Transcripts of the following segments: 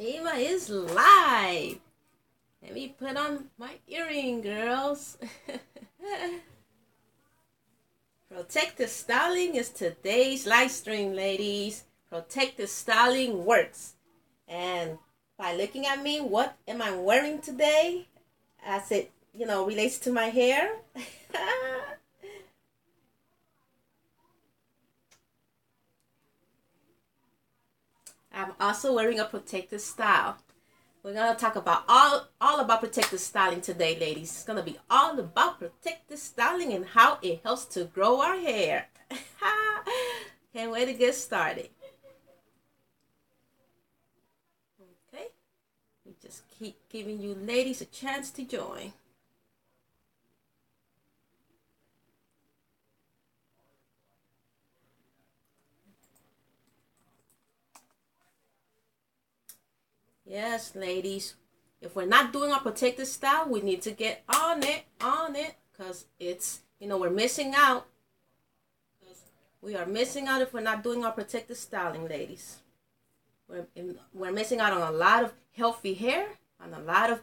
Shima is live. Let me put on my earring, girls. Protective styling is today's live stream, ladies. Protective styling works. And by looking at me, what am I wearing today? As it, relates to my hair. I'm also wearing a protective style. We're going to talk about all about protective styling today, ladies. It's going to be all about protective styling and how it helps to grow our hair. Can't wait to get started. Okay. We just keep giving you ladies a chance to join. Yes, ladies. If we're not doing our protective style, we need to get on it, because it's, we're missing out. We are missing out if we're not doing our protective styling, ladies. We're missing out on a lot of healthy hair, on a lot of,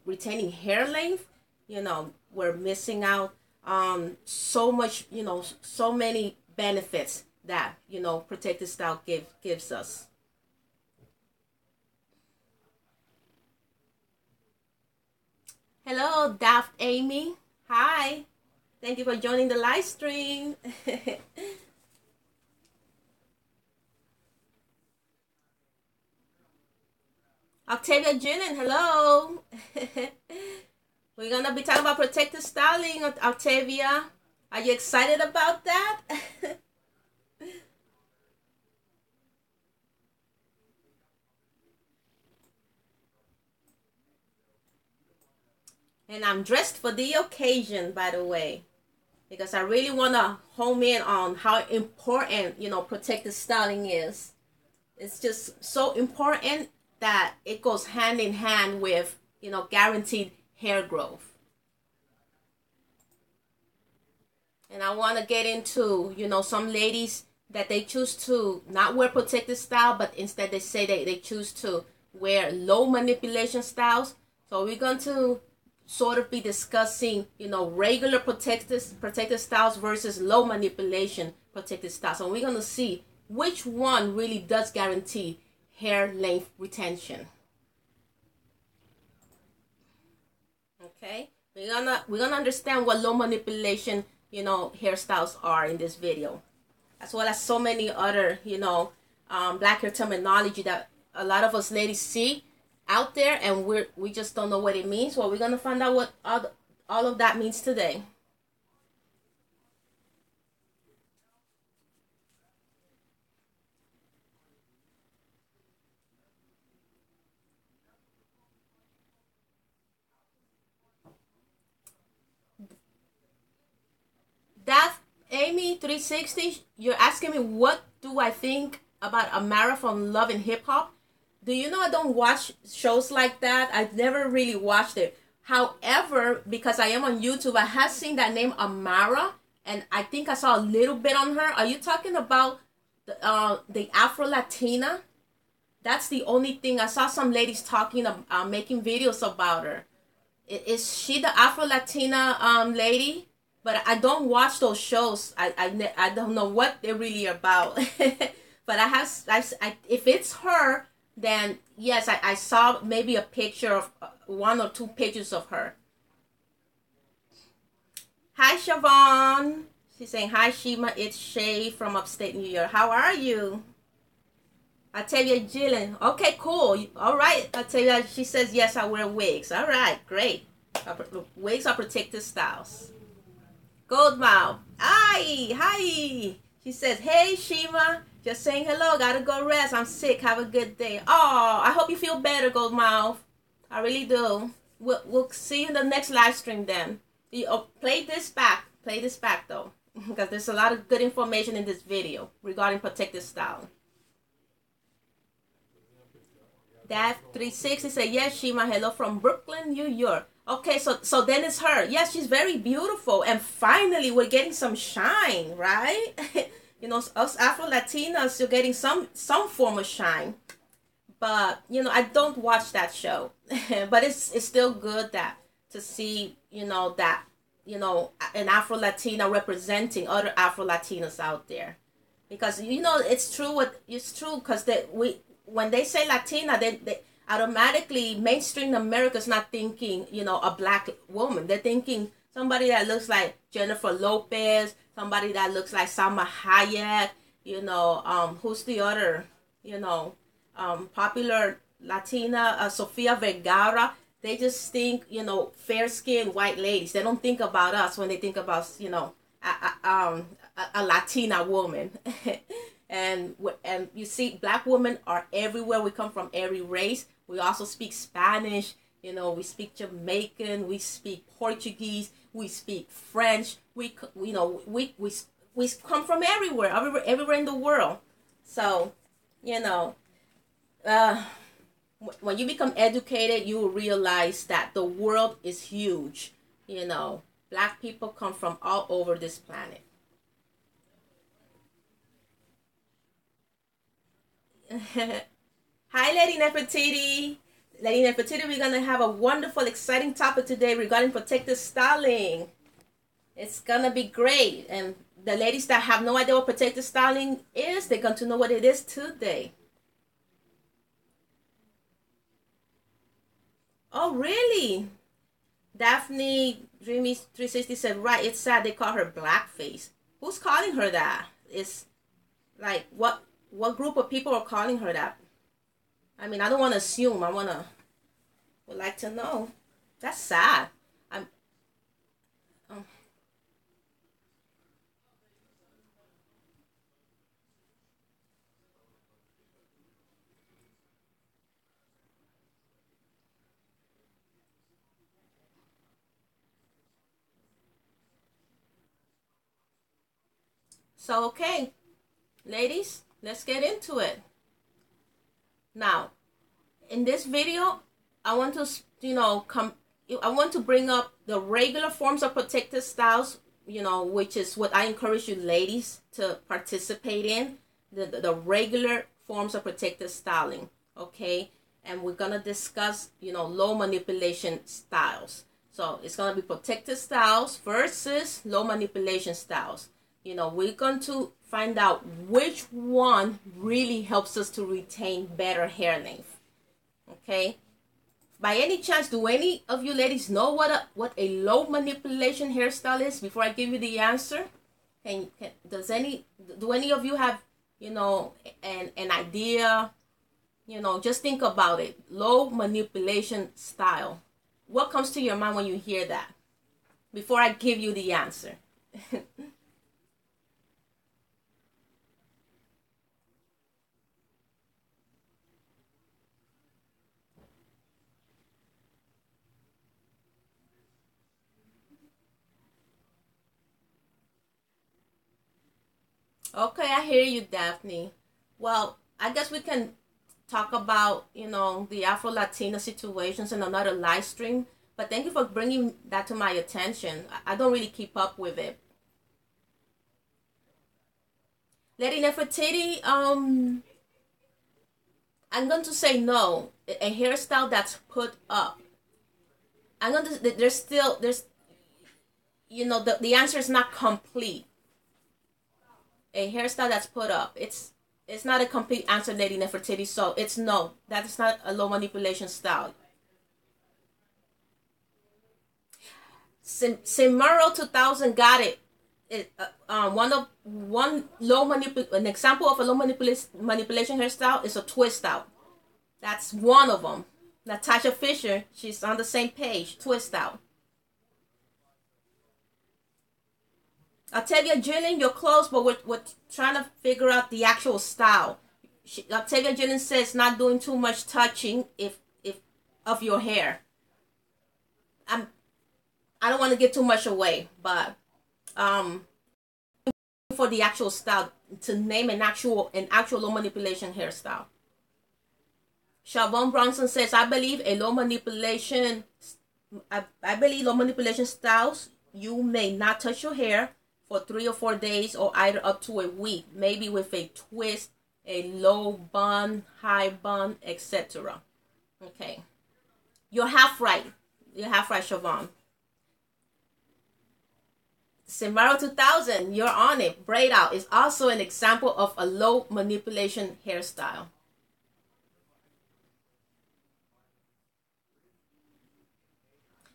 retaining hair length. We're missing out on so much, so many benefits that, protective style gives us. Hello, Daft Amy. Hi. Thank you for joining the live stream. Octavia Jillian, hello. We're going to be talking about protective styling, Octavia. Are you excited about that? And I'm dressed for the occasion, by the way, because I really want to home in on how important, protective styling is. It's just so important that it goes hand in hand with, guaranteed hair growth. And I want to get into, some ladies that they choose to not wear protective style, but instead they say they choose to wear low manipulation styles. So we're going to sort of be discussing, regular protective styles versus low manipulation protective styles. And we're going to see which one really does guarantee hair length retention. Okay, we're gonna understand what low manipulation, hairstyles are in this video, as well as so many other, black hair terminology that a lot of us ladies see out there, and we just don't know what it means. Well, we're gonna find out what all of that means today. That Amy 360, you're asking me what do I think about Amara from Love and Hip Hop? Do you know I don't watch shows like that? I've never really watched it. However, because I am on YouTube, I have seen that name Amara, and I think I saw a little bit on her. Are you talking about the Afro Latina? That's the only thing. I saw some ladies talking, making videos about her. Is she the Afro Latina lady? But I don't watch those shows. I don't know what they're really about. But if it's her, then yes, I saw maybe a picture of one or two pictures of her. Hi, Siobhan. She's saying, hi, Shima. It's Shay from upstate New York. How are you? Octavia Jillian. Okay, cool. All right, Octavia. She says, yes, I wear wigs. All right, great. Wigs are protective styles. Goldmouth. Hi. She says, hey, Shima. Just saying hello. Gotta go rest. I'm sick. Have a good day. Oh, I hope you feel better, Goldmouth. I really do. We'll see you in the next live stream then. Play this back. Play this back, though. Because there's a lot of good information in this video regarding protective style. That 360 said, yes, Shima. Hello from Brooklyn, New York. Okay, so then it's her. Yes, she's very beautiful. And finally, we're getting some shine, right? Us Afro-Latinas, you're getting some form of shine. But I don't watch that show. But it's still good that to see that an Afro Latina representing other Afro Latinas out there, because it's true. It's true because we when they say Latina, they automatically mainstream America's not thinking a black woman. They're thinking somebody that looks like Jennifer Lopez, somebody that looks like Salma Hayek. Who's the other popular Latina, Sofia Vergara. They just think fair-skinned white ladies. They don't think about us when they think about a Latina woman. and you see, black women are everywhere. We come from every race. We also speak Spanish. We speak Jamaican. We speak Portuguese. We speak French. We come from everywhere in the world. So, when you become educated, you will realize that the world is huge. Black people come from all over this planet. Hi, Lady Nefertiti. Lady Nefertiti, we're going to have a wonderful, exciting topic today regarding protective styling. It's going to be great. And the ladies that have no idea what protective styling is, they're going to know what it is today. Oh, really? Daphne Dreamy 360 said, right, it's sad they call her blackface. Who's calling her that? It's like, what group of people are calling her that? I mean, I don't want to assume. Would like to know. That's sad. Oh. So, okay, ladies, let's get into it. Now, in this video, I want to, I want to bring up the regular forms of protective styles, which is what I encourage you ladies to participate in, the regular forms of protective styling, okay? And we're going to discuss, low manipulation styles. So it's going to be protective styles versus low manipulation styles. We're going to find out which one really helps us to retain better hair length. Okay? By any chance, do any of you ladies know what a low manipulation hairstyle is before I give you the answer? Do any of you have, an idea? Just think about it. Low manipulation style. What comes to your mind when you hear that? Before I give you the answer. Okay, I hear you, Daphne. Well, I guess we can talk about, the Afro-Latina situations in another live stream. But thank you for bringing that to my attention. I don't really keep up with it. Lady Nefertiti, I'm going to say no. A hairstyle that's put up. There's the answer is not complete. A hairstyle that's put up. It's not a complete answer, Lady Nefertiti. So it's no. That is not a low manipulation style. Simuro 2000 got it. An example of a low manipulation hairstyle is a twist out. That's one of them. Natasha Fisher, she's on the same page. Twist out. Octavia Jillian, you're close, but we're trying to figure out the actual style. Octavia Jillian says not doing too much touching if of your hair. I don't want to get too much away, but for the actual style, to name an actual low manipulation hairstyle. Siobhan Bronson says, I believe low manipulation styles, you may not touch your hair for 3 or 4 days or either up to a week, maybe with a twist, a low bun, high bun, etc. Okay, you're half right. You're half right, Siobhan. Simaro 2000, you're on it. Braid out is also an example of a low manipulation hairstyle.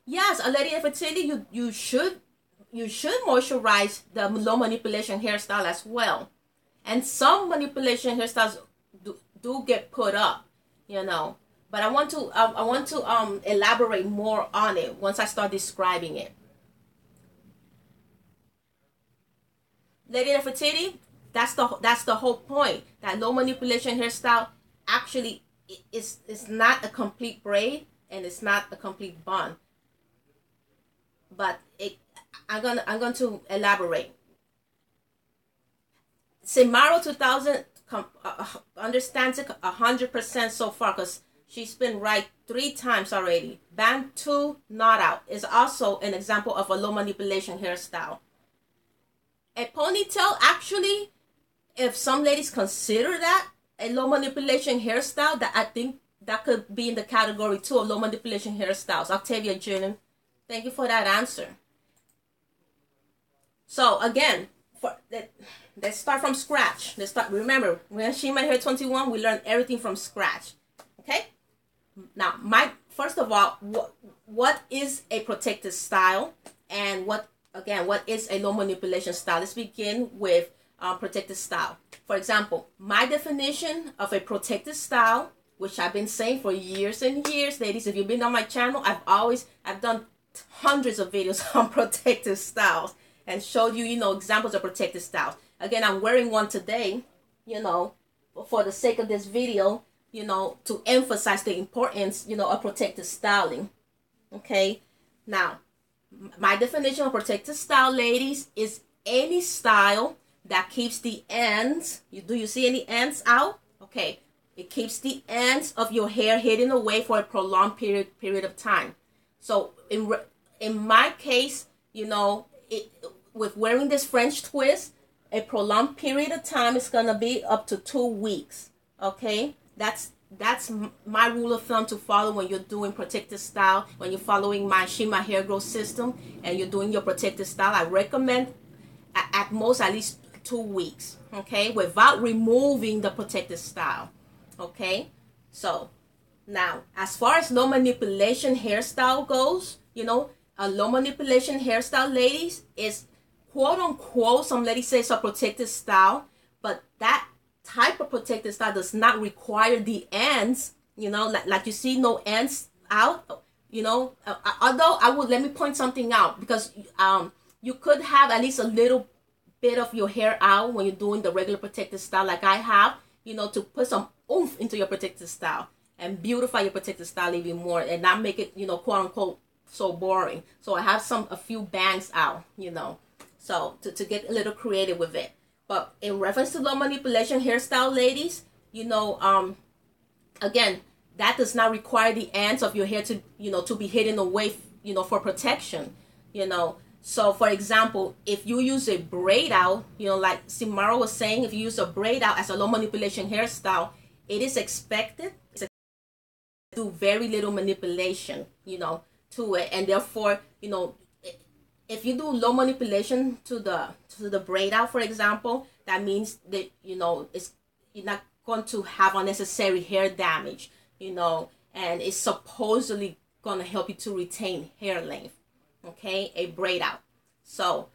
Yes, a lady infertility, you should moisturize the low manipulation hairstyle as well. And some manipulation hairstyles do get put up, you know. But I want to elaborate more on it once I start describing it. Lady infertility, that's the whole point. That low manipulation hairstyle actually is not a complete braid and it's not a complete bun. But I'm going to elaborate. Simaro 2000 understands it 100% so far because she's been right 3 times already. Band 2 not out is also an example of a low manipulation hairstyle. A ponytail, actually, if some ladies consider that a low manipulation hairstyle, that I think that could be in the category too of low manipulation hairstyles. Octavia June, thank you for that answer. So again, let's start from scratch. Remember, when Shima Hair 21, we learned everything from scratch. Okay? Now, first of all, what is a protected style, and what is a low manipulation style? Let's begin with protected style. For example, my definition of a protected style, which I've been saying for years and years, ladies, if you've been on my channel, I've done hundreds of videos on protected styles and showed you, examples of protected styles. Again, I'm wearing one today, for the sake of this video, to emphasize the importance, of protected styling. Okay. Now, my definition of protected style, ladies, is any style that keeps the ends. Do you see any ends out? Okay. It keeps the ends of your hair hidden away for a prolonged period of time. So in my case, with wearing this French twist, a prolonged period of time is gonna be up to 2 weeks. Okay, that's my rule of thumb to follow when you're doing protected style. When you're following my Shima hair growth system and you're doing your protected style, I recommend at most at least 2 weeks. Okay, without removing the protected style. Okay, so now as far as low manipulation hairstyle goes, a low manipulation hairstyle, ladies, is quote unquote, some ladies say it's a protected style, but that type of protected style does not require the ends, like you see no ends out, although let me point something out, because you could have at least a little bit of your hair out when you're doing the regular protected style like I have, to put some oomph into your protected style and beautify your protected style even more and not make it, quote unquote, so boring. So I have a few bangs out, so to get a little creative with it. But in reference to low manipulation hairstyle, ladies, again, that does not require the ends of your hair to, to be hidden away, for protection, So, for example, if you use a braid out, like Simara was saying, if you use a braid out as a low manipulation hairstyle, it is expected to do very little manipulation, to it. And therefore, if you do low manipulation to the braid out, for example, that means that, you're not going to have unnecessary hair damage, and it's supposedly going to help you to retain hair length. Okay, a braid out. So,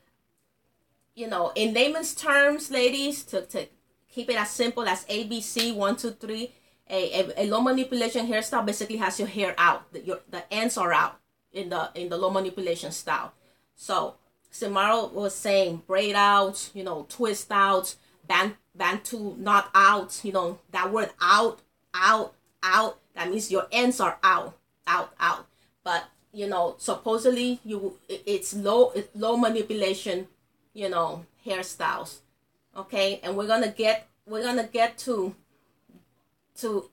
in layman's terms, ladies, to keep it as simple as ABC 1, 2, 3, a low manipulation hairstyle basically has your hair out. The ends are out in the low manipulation style. So, Simaro was saying braid out, twist out, band to not out. That word out, that means your ends are out. But supposedly it's low manipulation, hairstyles. Okay, and we're gonna get to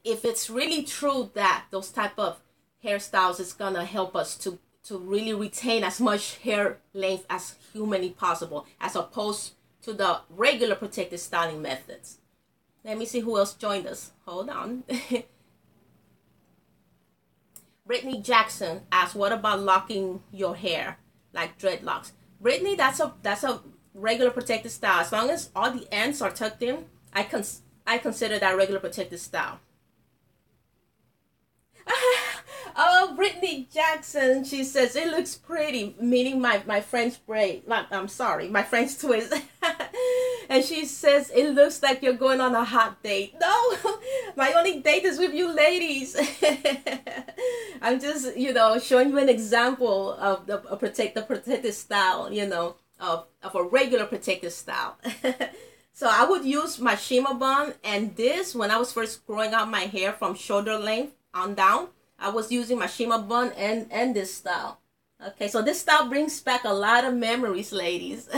if it's really true that those type of hairstyles is gonna help us to really retain as much hair length as humanly possible, as opposed to the regular protective styling methods. Let me see who else joined us. Hold on. Brittany Jackson asked, "What about locking your hair like dreadlocks?" Brittany, that's a regular protected style. As long as all the ends are tucked in, I consider that regular protected style. Oh, Brittany Jackson, she says it looks pretty, meaning my French braid. I'm sorry, my French twist. And she says it looks like you're going on a hot date. No, my only date is with you ladies. I'm just, showing you an example of the protected style, of a regular protected style. So I would use my Shima bun, and this, when I was first growing out my hair from shoulder length on down, I was using my Shima bun and this style. Okay, so this style brings back a lot of memories, ladies.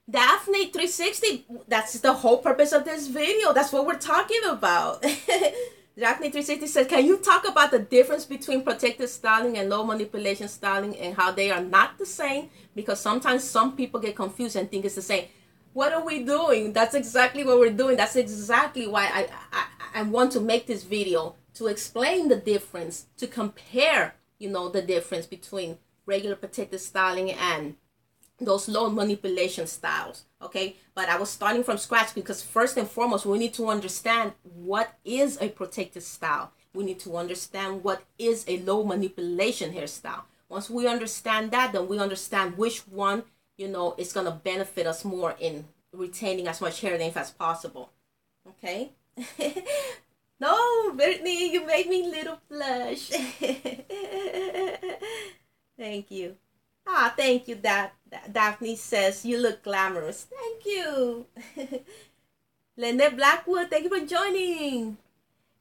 Daphne 360, that's the whole purpose of this video. That's what we're talking about. Daphne 360 said, "Can you talk about the difference between protected styling and low manipulation styling and how they are not the same? Because sometimes some people get confused and think it's the same." What are we doing? That's exactly what we're doing. That's exactly why I want to make this video, to explain the difference, to compare, the difference between regular protected styling and those low manipulation styles. Okay, but I was starting from scratch because first and foremost, we need to understand what is a protected style. We need to understand what is a low manipulation hairstyle. Once we understand that, then we understand which one it's going to benefit us more in retaining as much hair length as possible. Okay? No, Brittany, you made me little blush. Thank you. Thank you, Daphne says, "You look glamorous." Thank you. Lynette Blackwood, thank you for joining.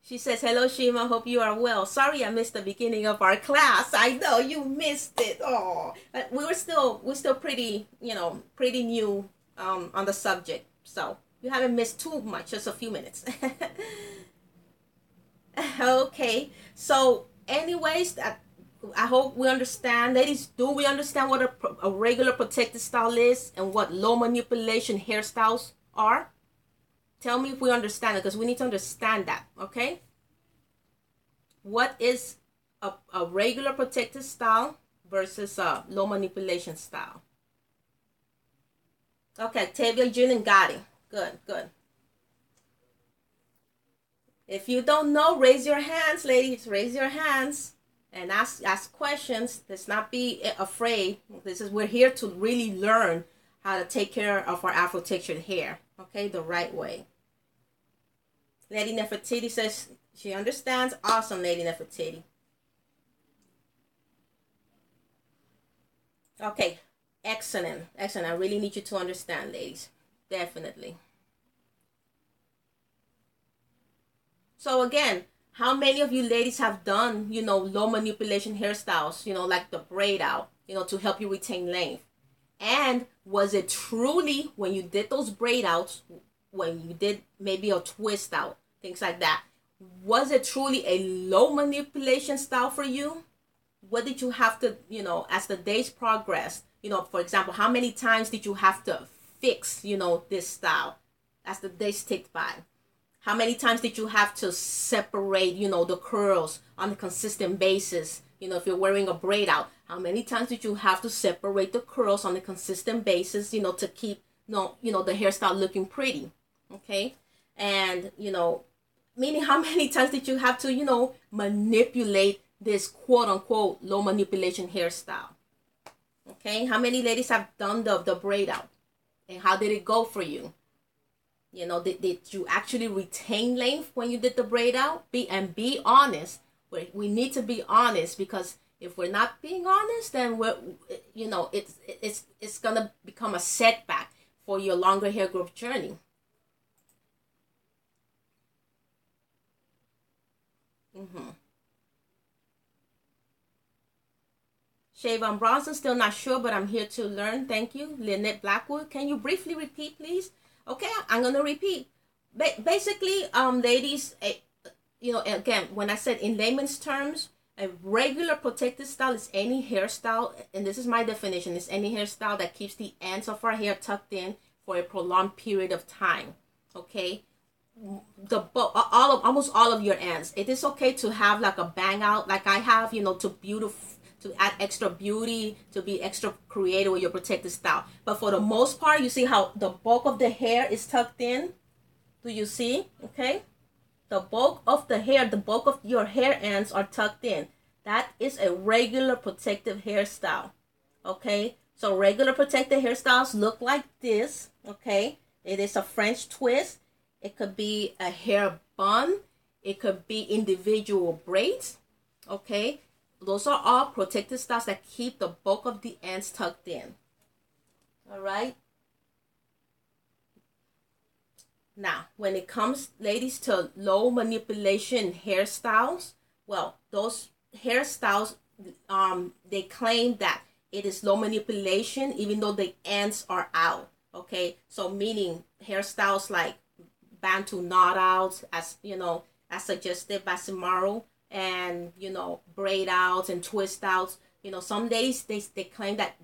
She says, "Hello, Shima. Hope you are well. Sorry I missed the beginning of our class. I know you missed it. Oh, but we're still pretty, pretty new on the subject. So you haven't missed too much, just a few minutes." Okay. So, anyways, I hope we understand, ladies. Do we understand what a regular protected style is and what low manipulation hairstyles are? Tell me if we understand it, because we need to understand that, okay? What is a regular protected style versus a low manipulation style? Okay, Tavia June got it. Good, good. If you don't know, raise your hands, ladies. Raise your hands and ask questions. Let's not be afraid. We're here to really learn how to take care of our Afro textured hair, okay, the right way. Lady Nefertiti says she understands. Awesome, Lady Nefertiti. Okay, excellent, excellent. I really need you to understand, ladies. Definitely. So again, how many of you ladies have done, low manipulation hairstyles, like the braid out, to help you retain length? And was it truly, when you did those braid outs, when you did maybe a twist out, things like that, was it truly a low manipulation style for you? What did you have to, as the days progressed, for example, how many times did you have to fix, this style as the days ticked by? How many times did you have to separate, the curls on a consistent basis? If you're wearing a braid out, how many times did you have to separate the curls on a consistent basis, to keep, the hairstyle looking pretty? Okay. And, meaning how many times did you have to, manipulate this quote unquote low manipulation hairstyle? Okay. How many ladies have done the braid out? And how did it go for you? Did you actually retain length when you did the braid out? Be honest. We need to be honest, because if we're not being honest, then it's gonna become a setback for your longer hair growth journey. Shavon Bronson, still not sure, but I'm here to learn. Thank you. Lynette Blackwood, can you briefly repeat, please? Okay, I'm gonna repeat. Basically, ladies, again, when I said in layman's terms, A regular protected style is any hairstyle, and this is my definition, is any hairstyle that keeps the ends of our hair tucked in for a prolonged period of time. Okay, almost all of your ends. It is okay to have like a bang out, like I have, to add extra beauty, to be extra creative with your protected style. But for the most part, you see how the bulk of the hair is tucked in. Do you see? Okay. The bulk of the hair, the bulk of your hair ends are tucked in. That is a regular protective hairstyle. Okay, so regular protective hairstyles look like this. Okay, it is a French twist. It could be a hair bun. It could be individual braids. Okay, those are all protective styles that keep the bulk of the ends tucked in. All right. Now, when it comes, ladies, to low manipulation hairstyles, well, those hairstyles, they claim that it is low manipulation even though the ends are out. Okay, so meaning hairstyles like Bantu knot outs, as as suggested by Simaro, and braid outs and twist outs. Some days they claim that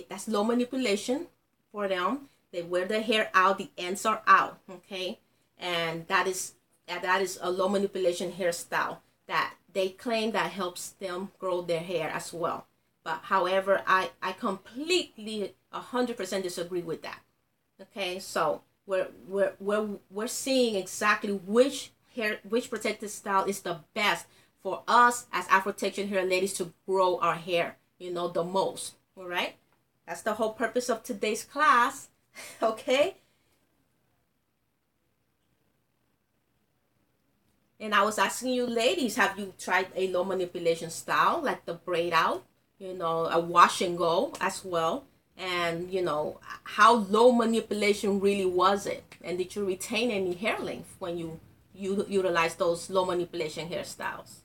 that's low manipulation for them. They wear their hair out, the ends are out, okay? And that is a low manipulation hairstyle that they claim that helps them grow their hair as well. But however, I completely 100% disagree with that. Okay, so we're seeing exactly which protective style is the best for us as Afro textured hair ladies to grow our hair, the most. All right, that's the whole purpose of today's class. Okay, and I was asking you ladies, have you tried a low manipulation style like the braid out, a wash and go as well? And how low manipulation really was it, and did you retain any hair length when you utilize those low manipulation hairstyles?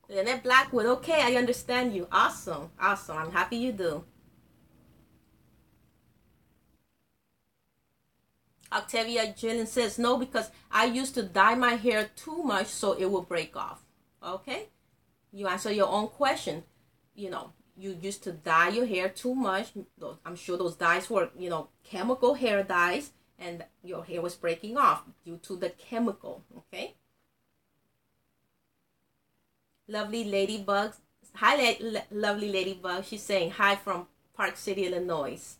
Lynette Blackwood, okay, I understand you. Awesome. I'm happy you do. Octavia Jillian says, no, because I used to dye my hair too much so it will break off. Okay, you answer your own question. You used to dye your hair too much. I'm sure those dyes were, chemical hair dyes, and your hair was breaking off due to the chemical. Okay. Lovely Ladybug. Hi, lovely Ladybug. She's saying hi from Park City, Illinois.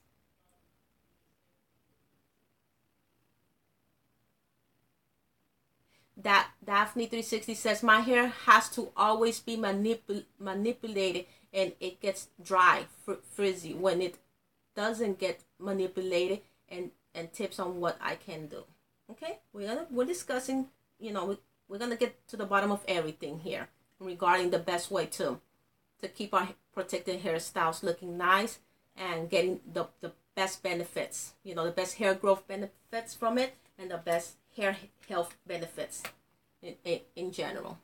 That Daphne 360 says, my hair has to always be manipulated and it gets dry, frizzy when it doesn't get manipulated, and tips on what I can do. Okay, we're discussing, we're gonna get to the bottom of everything here regarding the best way to keep our protected hairstyles looking nice and getting the best benefits, the best hair growth benefits from it, and the best hair health benefits in general.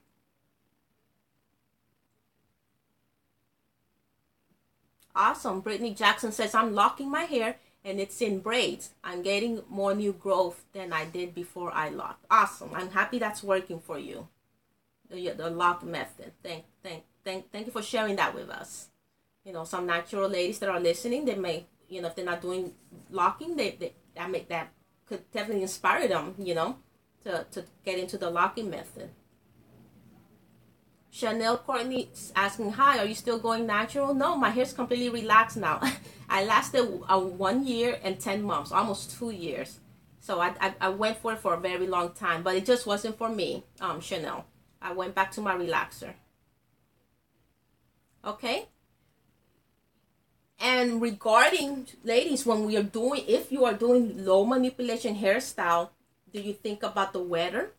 Awesome. Brittany Jackson says, I'm locking my hair and it's in braids. I'm getting more new growth than I did before I locked. Awesome. I'm happy that's working for you. The lock method. Thank you for sharing that with us. Some natural ladies that are listening, they may, if they're not doing locking, that could definitely inspire them, to get into the locking method. Chanel Courtney is asking, hi, are you still going natural? No, my hair's completely relaxed now. I lasted 1 year and 10 months, almost 2 years. So I went for it for a very long time, but it just wasn't for me, Chanel. I went back to my relaxer. Okay. And regarding, ladies, if you are doing low manipulation hairstyle, do you think about the weather?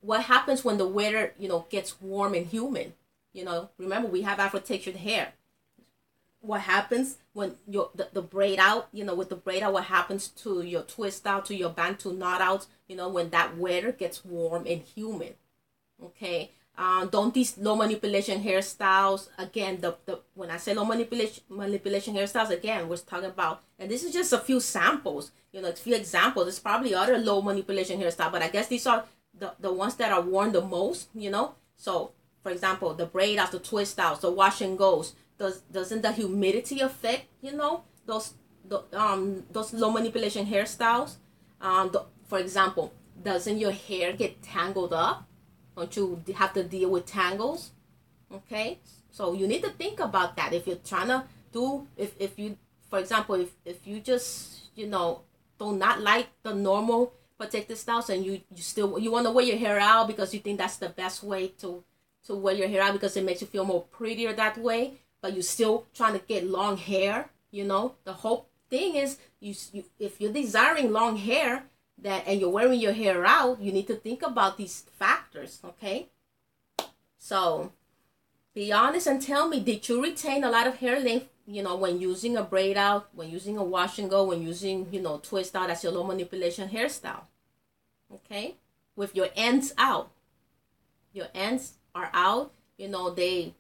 What happens when the weather, gets warm and humid? Remember, we have Afro textured hair. What happens when the braid out, with the braid out, what happens to your twist out, to your Bantu knot out, when that weather gets warm and humid? Okay. Don't these low manipulation hairstyles, again, when I say low manipulation hairstyles, again, we're talking about, and this is just a few samples, a few examples. There's probably other low manipulation hairstyles, but I guess these are the ones that are worn the most, you know. So for example, the braid outs, the twist outs, the wash and goes, doesn't the humidity affect, you know, those low manipulation hairstyles? For example, doesn't your hair get tangled up? Don't you have to deal with tangles? Okay, so you need to think about that. If you're trying to do, if you, for example, if you just, you know, do not like the normal protective styles, and you still, you want to wear your hair out because you think that's the best way to wear your hair out because it makes you feel more prettier that way, but you're still trying to get long hair, you know, the whole thing is you if you're desiring long hair, that and you're wearing your hair out, you need to think about these factors. Okay, so be honest and tell me, did you retain a lot of hair length, you know, when using a braid out, when using a wash and go, when using, you know, twist out as your low manipulation hairstyle? Okay, with your ends out, your ends are out, you know, they're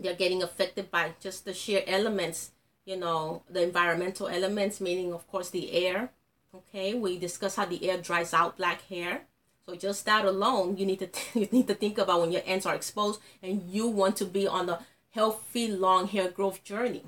getting affected by just the sheer elements, you know, the environmental elements, meaning of course the air. Okay, we discussed how the air dries out black hair. So just that alone, you need to think about when your ends are exposed and you want to be on a healthy long hair growth journey.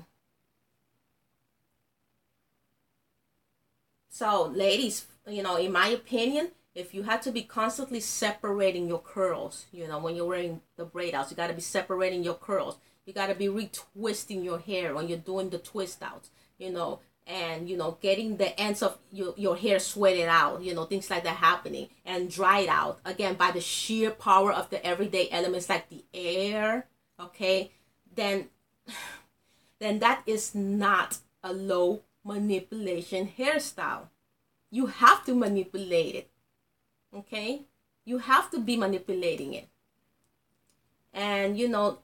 So ladies, you know, in my opinion, if you had to be constantly separating your curls, you know, when you're wearing the braid outs, you got to be separating your curls. You got to be retwisting your hair when you're doing the twist outs, you know, and, you know, getting the ends of your hair sweated out, you know, things like that happening, and dried out, again, by the sheer power of the everyday elements like the air, okay, then that is not a low manipulation hairstyle. You have to manipulate it, okay? You have to be manipulating it. And, you know,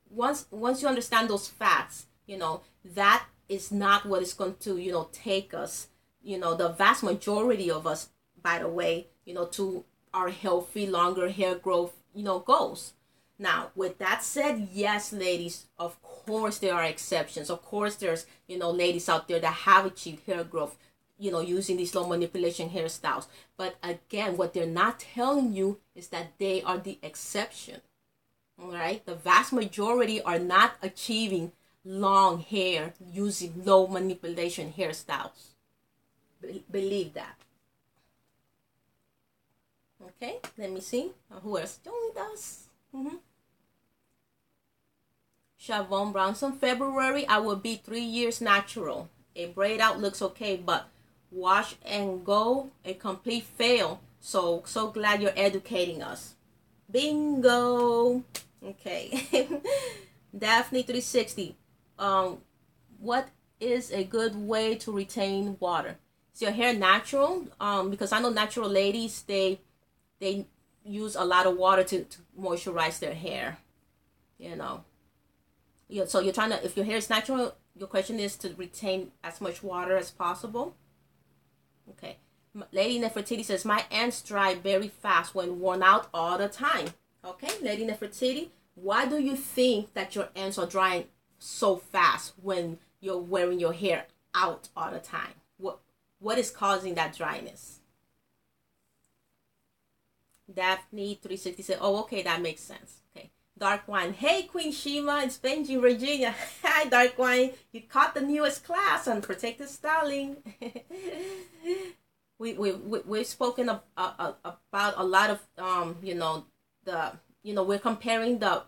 once you understand those facts, you know, that is not what is going to, you know, take us, you know, the vast majority of us, by the way, you know, to our healthy, longer hair growth, you know, goals. Now, with that said, yes, ladies, of course there are exceptions. Of course there's, you know, ladies out there that have achieved hair growth, you know, using these low manipulation hairstyles. But again, what they're not telling you is that they are the exception. All right, the vast majority are not achieving long hair using low manipulation hairstyles. Believe that. Okay, let me see who else joined us. Shavon Brownson, February I will be 3 years natural. A braid out looks okay, but wash and go a complete fail. So glad you're educating us. Bingo. Okay. Daphne 360. What is a good way to retain water? Is your hair natural? Because I know natural ladies, they use a lot of water to moisturize their hair. You know. Yeah, so you're trying to, if your hair is natural, your question is to retain as much water as possible. Okay. Lady Nefertiti says, my ends dry very fast when worn out all the time. Okay, Lady Nefertiti, why do you think that your ends are drying so fast when you're wearing your hair out all the time? What is causing that dryness? Daphne 360 said, oh, okay, that makes sense. Okay. Dark Wine, hey, Queen Shima, it's Benji, Virginia. Hi, Dark Wine. You caught the newest class on protective styling. We've spoken about a lot of, you know, we're comparing the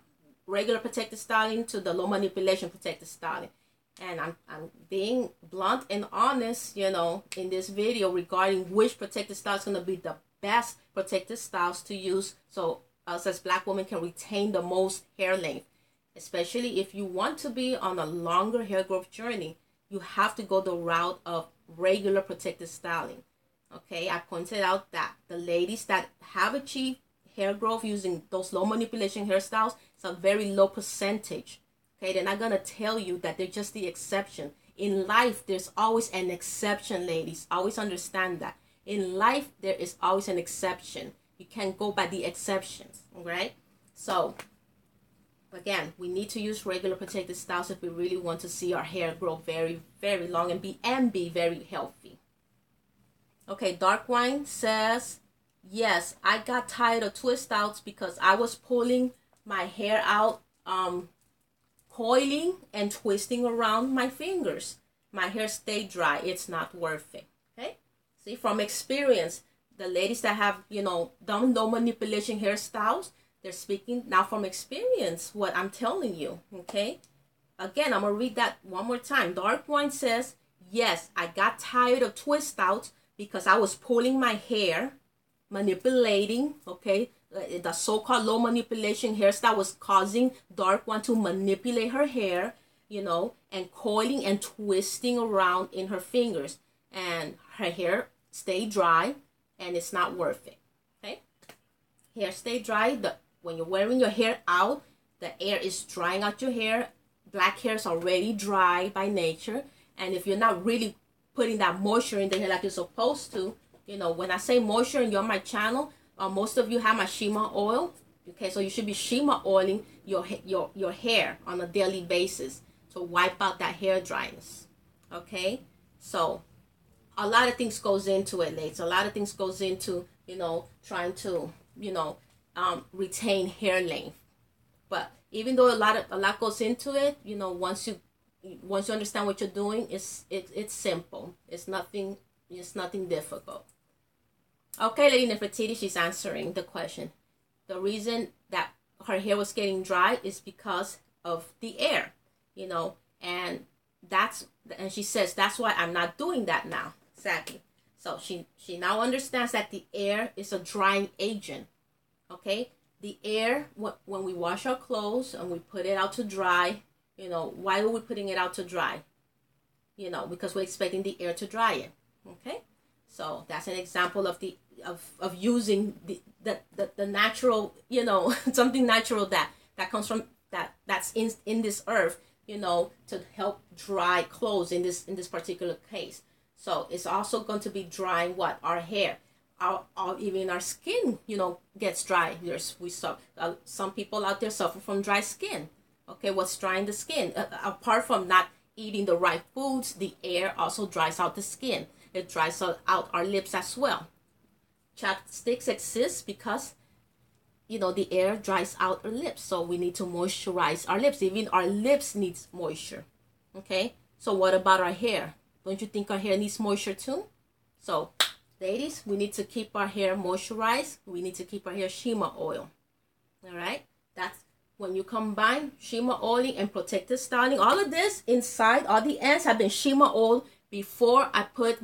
regular protective styling to the low manipulation protective styling. And I'm being blunt and honest, you know, in this video regarding which protective style is going to be the best protective styles to use, so us as Black women can retain the most hair length. Especially if you want to be on a longer hair growth journey, you have to go the route of regular protective styling. Okay, I pointed out that the ladies that have achieved hair growth using those low manipulation hairstyles, it's a very low percentage. Okay, they're not gonna tell you that they're just the exception. In life, there's always an exception, ladies. Always understand that. In life, there is always an exception. You can't go by the exceptions, right? So, again, we need to use regular protective styles if we really want to see our hair grow very, very long and be very healthy. Okay, Dark Wine says, yes, I got tired of twist outs because I was pulling my hair out, coiling and twisting around my fingers. My hair stayed dry. It's not worth it. Okay? See, from experience, the ladies that have, done no manipulation hairstyles, they're speaking now from experience what I'm telling you. Okay? Again, I'm going to read that one more time. Dark Wine says, yes, I got tired of twist outs because I was pulling my hair, manipulating, okay? The so-called low manipulation hairstyle was causing Dark One to manipulate her hair, and coiling and twisting around in her fingers. And her hair stayed dry, and it's not worth it, okay? Hair stay dry. When you're wearing your hair out, the air is drying out your hair. Black hair is already dry by nature. And if you're not really putting that moisture in the hair like you're supposed to, when I say moisture and you're on my channel, most of you have my Shima oil. Okay, so you should be Shima oiling your hair on a daily basis to wipe out that hair dryness. Okay, so a lot of things goes into it, ladies. A lot of things goes into, trying to, retain hair length. But even though a lot goes into it, once you understand what you're doing, it's simple. It's nothing difficult. Okay, Lady Nefertiti, she's answering the question. The reason that her hair was getting dry is because of the air, and she says that's why I'm not doing that now. Exactly. So she now understands that the air is a drying agent. Okay, the air, when we wash our clothes and we put it out to dry, why are we putting it out to dry? Because we're expecting the air to dry it. Okay, so that's an example of using the natural, something natural that comes from that's in this earth, to help dry clothes in this particular case. So it's also going to be drying what? Our hair. Even our skin, gets dry. Some people out there suffer from dry skin. Okay, what's drying the skin? Apart from not eating the right foods, the air also dries out the skin. It dries out our lips as well. Chapsticks exist because, the air dries out our lips. So we need to moisturize our lips. Even our lips needs moisture. Okay, so what about our hair? Don't you think our hair needs moisture too? So, ladies, we need to keep our hair moisturized. We need to keep our hair Shima oil. All right? That's when you combine Shima oiling and protective styling. All of this inside, all the ends have been Shima oil before I created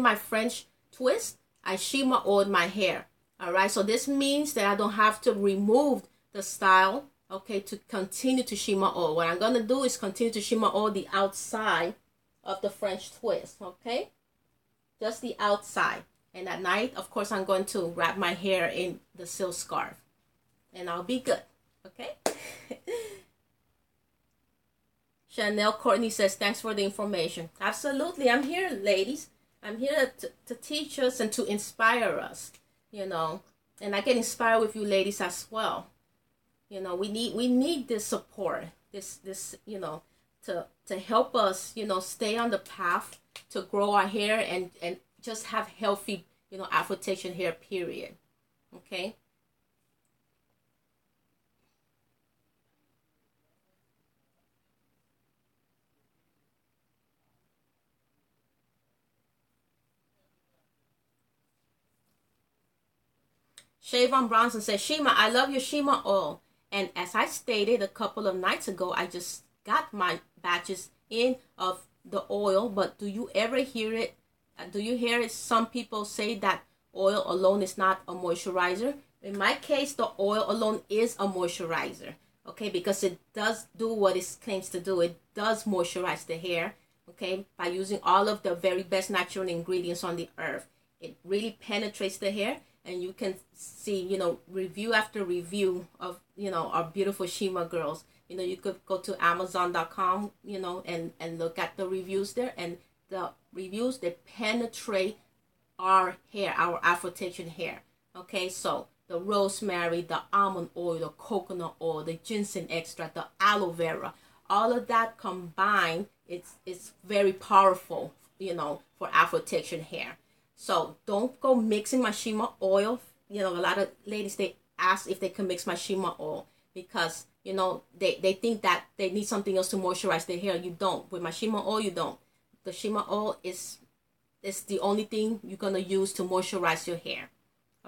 my French twist. I Shima oiled my hair. All right? So this means that I don't have to remove the style, okay, to continue to Shima oil. What I'm going to do is continue to Shima oil the outside of the French twist, okay? Just the outside. And at night, of course, I'm going to wrap my hair in the silk scarf. And I'll be good. Okay? Chanel Courtney says, thanks for the information. Absolutely. I'm here, ladies. I'm here to teach us and to inspire us, And I get inspired with you ladies as well. We need this support. This to help us, stay on the path to grow our hair and just have healthy, afro-textured hair, period. Okay? Shavon Bronson says, Shima, I love your Shima oil. And as I stated a couple of nights ago, I just got my batches in of the oil. But do you ever hear it? Do you hear it? Some people say that oil alone is not a moisturizer. In my case, the oil alone is a moisturizer. Okay, because it does do what it claims to do. It does moisturize the hair. Okay, by using all of the very best natural ingredients on the earth. It really penetrates the hair. And you can see, review after review of, our beautiful Shima girls. You could go to Amazon.com, and look at the reviews there. And the reviews, they penetrate our hair, our afro-textured hair. Okay, so the rosemary, the almond oil, the coconut oil, the ginseng extract, the aloe vera, all of that combined, it's very powerful for Afro textured hair. So don't go mixing my Shima oil. A lot of ladies, they ask if they can mix my Shima oil because, they think that they need something else to moisturize their hair. You don't. With my Shima oil, you don't. The Shima oil is the only thing you're going to use to moisturize your hair.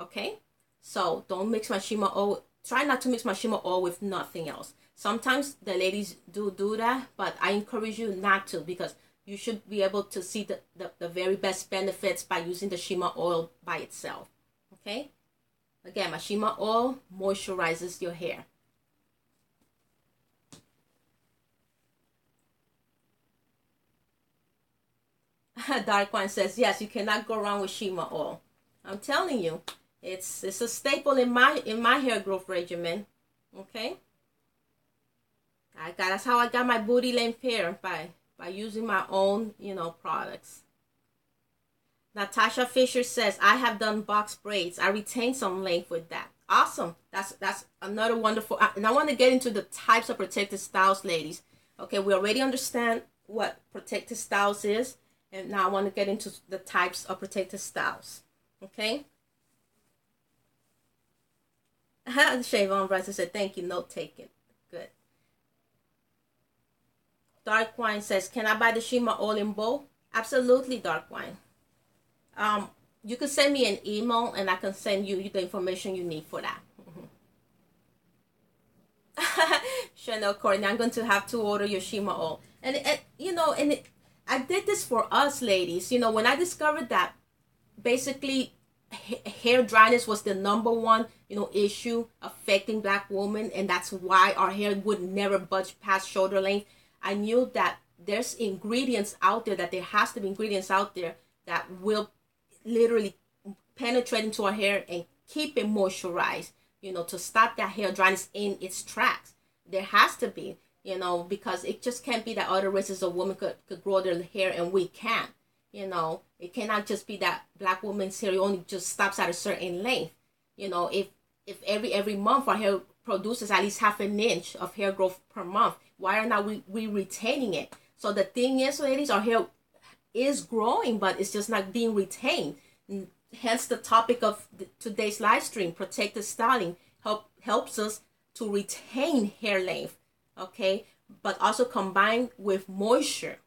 Okay? So don't mix my Shima oil. Try not to mix my Shima oil with nothing else. Sometimes the ladies do that, but I encourage you not to because you should be able to see the very best benefits by using the Shima oil by itself. Okay? Again, my Shima oil moisturizes your hair. Dark Wine says, yes, you cannot go wrong with Shima oil. I'm telling you, it's a staple in my hair growth regimen. Okay? That's how I got my booty length hair, by using my own, products. Natasha Fisher says, I have done box braids. I retained some length with that. Awesome. That's another wonderful. And I want to get into the types of protected styles, ladies. Okay, we already understand what protected styles is. And now I want to get into the types of protected styles. Okay? Shavon Bryson said, thank you, note taken. Good. Dark Wine says, can I buy the Shima oil in bowl? Absolutely, Dark Wine. You can send me an email and I can send you the information you need for that. Chanel Courtney, I'm going to have to order your Shima oil. I did this for us, ladies. When I discovered that basically hair dryness was the number one, issue affecting Black women, and that's why our hair would never budge past shoulder length, I knew that there's ingredients out there, that there has to be ingredients out there that will literally penetrate into our hair and keep it moisturized, to stop that hair dryness in its tracks. There has to be, because it just can't be that other races of women could grow their hair and we can't. It cannot just be that Black woman's hair only just stops at a certain length. If every month our hair produces at least half an inch of hair growth per month, why are not we retaining it? So the thing is, ladies, our hair is growing, but it's just not being retained. Hence the topic of today's live stream, protected styling helps us to retain hair length, okay, but also combined with moisture.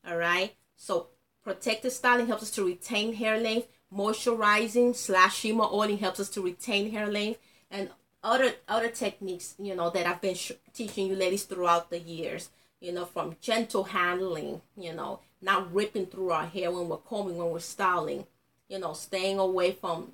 All right, so protected styling helps us to retain hair length. Moisturizing / Shima oiling helps us to retain hair length, and other techniques, that I've been teaching you ladies throughout the years, from gentle handling, not ripping through our hair when we're combing, when we're styling, staying away from,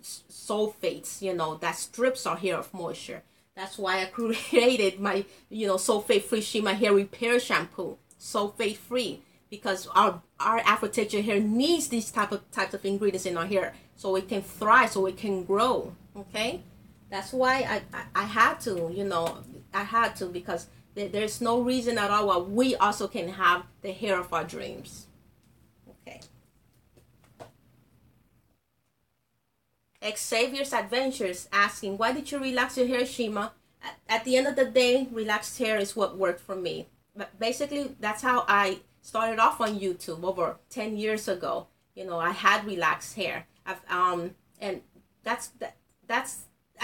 sulfates, that strips our hair of moisture. That's why I created my, sulfate-free Shima hair repair shampoo, sulfate-free, because our Afro texture hair needs these types of ingredients in our hair so it can thrive, so it can grow. Okay, that's why I had to, because there's no reason at all why we also can have the hair of our dreams. Okay. Xavier's Adventures asking, why did you relax your hair, Shima? At the end of the day, relaxed hair is what worked for me. But basically, that's how I started off on YouTube over 10 years ago. I had relaxed hair.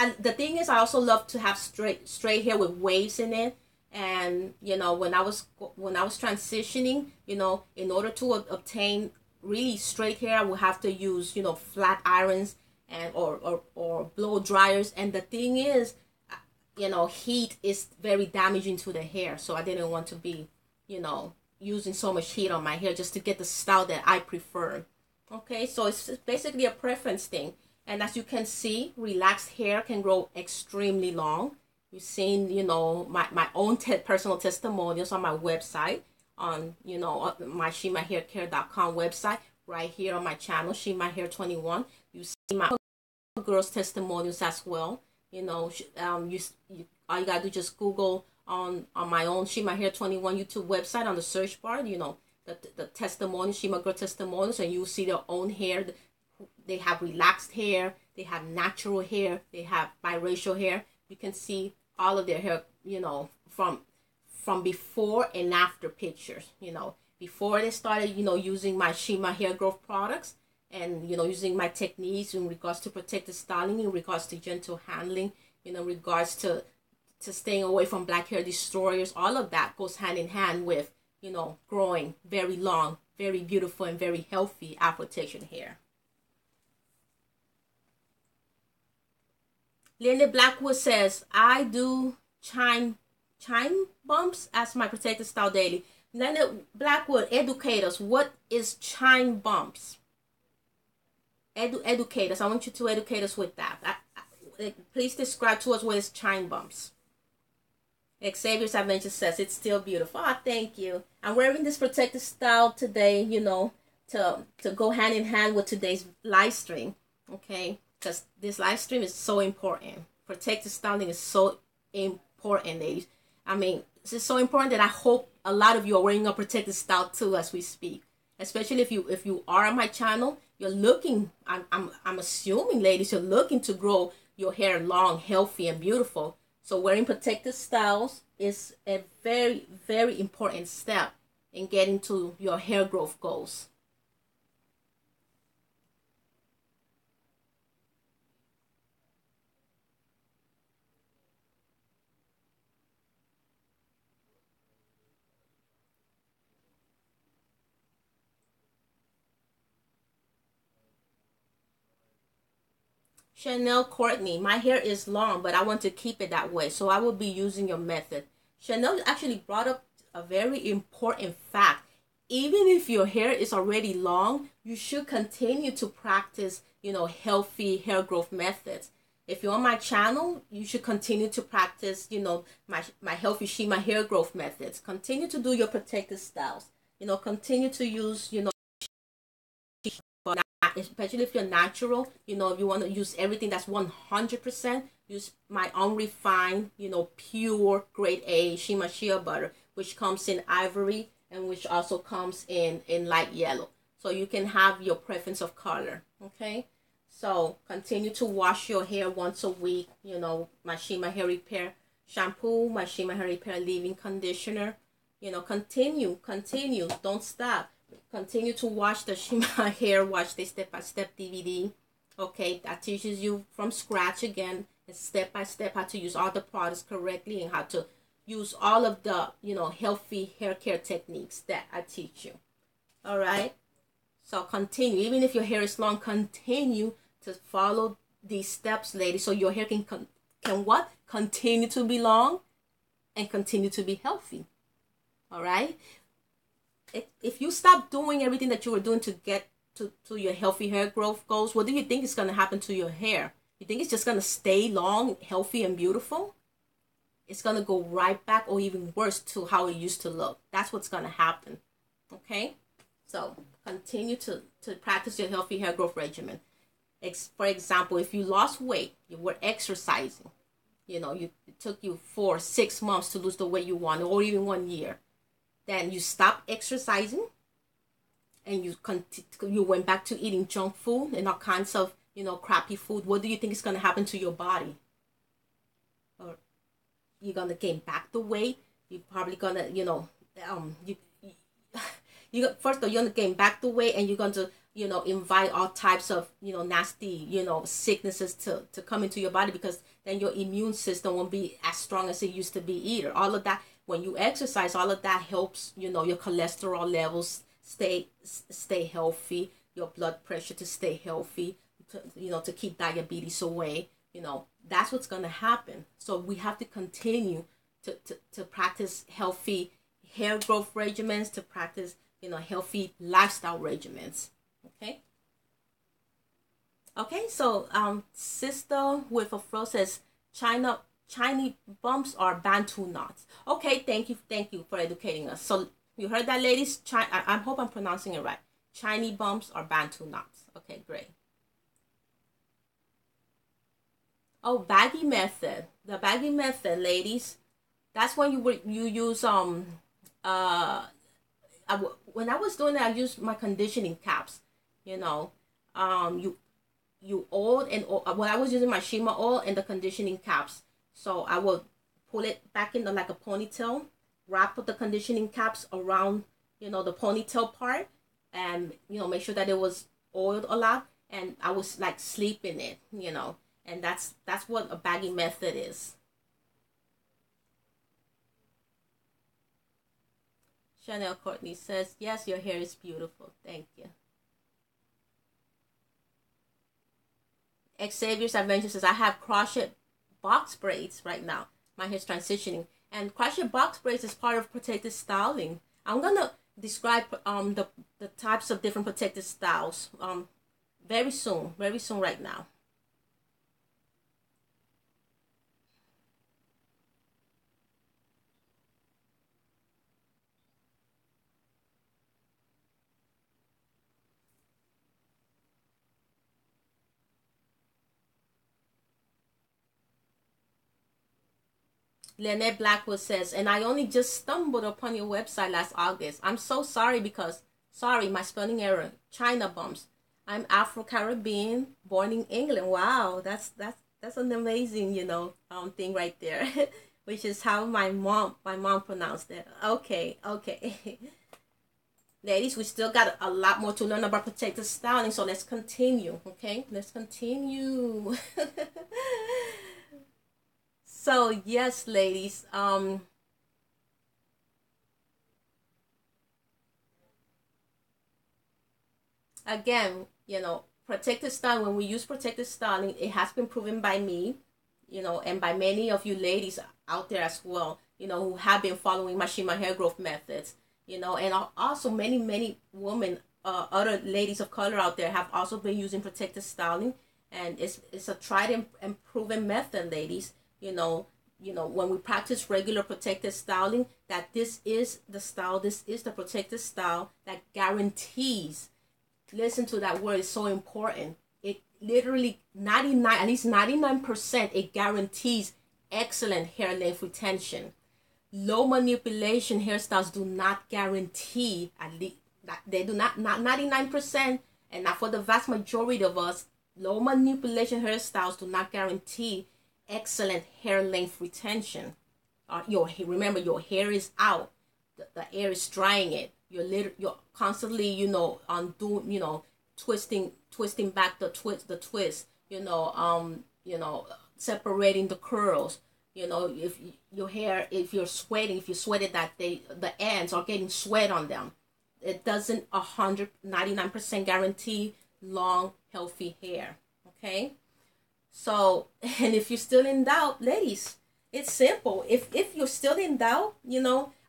And the thing is, I also love to have straight hair with waves in it. And when I was transitioning, in order to obtain really straight hair, I would have to use flat irons and or blow dryers. And the thing is, heat is very damaging to the hair, so I didn't want to be using so much heat on my hair just to get the style that I prefer. Okay, so it's basically a preference thing. And as you can see, relaxed hair can grow extremely long. You've seen, my own personal testimonials on my website, on, my ShimaHairCare.com website, right here on my channel, Shima Hair 21. You see my girls' testimonials as well. All you gotta do, just Google on my own Shima Hair 21 YouTube website, on the search bar, the testimonials, Shima Girl testimonials, and you'll see their own hair. They have relaxed hair, they have natural hair, they have biracial hair. You can see all of their hair, from before and after pictures, before they started, using my Shima hair growth products, and using my techniques in regards to protective styling, in regards to gentle handling, in regards to staying away from black hair destroyers. All of that goes hand in hand with growing very long, very beautiful, and very healthy afro Texan hair. Linda Blackwood says, I do chine bumps as my protective style daily. Linda Blackwood, educate us. What is chine bumps? Educate us. I want you to educate us with that. Please describe to us what is chine bumps. Xavier's Adventure says it's still beautiful. Oh, thank you. I'm wearing this protective style today, to go hand in hand with today's live stream. Okay, because this live stream is so important. Protective styling is so important, ladies. I mean, this is so important that I hope a lot of you are wearing a protective style too as we speak. Especially if you are on my channel, you're looking. I'm assuming, ladies, you're looking to grow your hair long, healthy, and beautiful. So wearing protective styles is a very, very important step in getting to your hair growth goals. Chanel Courtney, my hair is long, but I want to keep it that way, so I will be using your method. Chanel actually brought up a very important fact. Even if your hair is already long, you should continue to practice, healthy hair growth methods. If you're on my channel, you should continue to practice, my healthy Shima hair growth methods. Continue to do your protective styles. Continue to use, especially if you're natural, if you want to use everything that's 100%, use my unrefined, pure grade A Shima shea butter, which comes in ivory and which also comes in light yellow. So you can have your preference of color, okay? So continue to wash your hair once a week, my Shima hair repair shampoo, my Shima hair repair leave-in conditioner, continue, don't stop. Continue to watch the Shima hair watch the step-by-step DVD. Okay, that teaches you from scratch again, and step-by-step how to use all the products correctly and how to use all of the healthy hair care techniques that I teach you. All right, so continue. Even if your hair is long, continue to follow these steps, ladies, so your hair can what? Continue to be long and continue to be healthy. All right. If you stop doing everything that you were doing to get to your healthy hair growth goals, what do you think is going to happen to your hair? You think it's just going to stay long, healthy, and beautiful? It's going to go right back or even worse to how it used to look. That's what's going to happen. Okay? So continue to practice your healthy hair growth regimen. For example, if you lost weight, you were exercising, it took you 4-6 months to lose the weight you wanted, or even 1 year. Then you stop exercising and you went back to eating junk food and all kinds of, crappy food. What do you think is going to happen to your body? Or you're going to gain back the weight. You're probably going to, first of all, you're going to gain back the weight, and you're going to, invite all types of, nasty, sicknesses to come into your body, because then your immune system won't be as strong as it used to be either. All of that. When you exercise, all of that helps, your cholesterol levels stay healthy, your blood pressure to stay healthy, to keep diabetes away. That's what's going to happen. So we have to continue to practice healthy hair growth regimens, to practice, healthy lifestyle regimens. Okay. Okay, so Sister with a Fro says, Chinese bumps are Bantu knots. Okay, thank you for educating us. So you heard that, ladies? I hope I'm pronouncing it right. Chinese bumps are Bantu knots. Okay, great. Oh, baggy method. The baggy method, ladies. That's when you use when I was doing that, I used my conditioning caps. You oil and when I was using my Shima oil and the conditioning caps. So I will pull it back in like a ponytail, wrap up the conditioning caps around the ponytail part, and make sure that it was oiled a lot, and I was like sleep in it, and that's what a baggy method is. Chanel Courtney says, yes, your hair is beautiful. Thank you. Xavier's Adventure says, I have crochet box braids right now. My hair's transitioning. And crochet box braids is part of protective styling. I'm going to describe the types of different protective styles very soon right now. Lynette Blackwood says, and I only just stumbled upon your website last August. I'm so sorry sorry, my spelling error. China bumps. I'm Afro-Caribbean, born in England. Wow, that's an amazing, thing right there, which is how my mom pronounced it. Okay. Ladies, we still got a lot more to learn about protective styling, so let's continue, okay? Let's continue. So yes, ladies, again, protective styling, when we use protective styling, it has been proven by me, and by many of you ladies out there as well, who have been following my Shima hair growth methods, and also many women, other ladies of color out there have also been using protective styling, and it's a tried and proven method, ladies. When we practice regular protective styling, that this is the style, this is the protective style that guarantees, listen to that word, it's so important. It literally 99, at least 99%, it guarantees excellent hair length retention. Low manipulation hairstyles do not guarantee, at least they do not 99%, and not for the vast majority of us, low manipulation hairstyles do not guarantee excellent hair length retention. Remember, your hair is out, the air is drying it. You're constantly, twisting back the twist, separating the curls. If your hair, if you're sweated that day, the ends are getting sweat on them. It doesn't 99% guarantee long, healthy hair. Okay. So, and if you're still in doubt, ladies, it's simple. If you're still in doubt,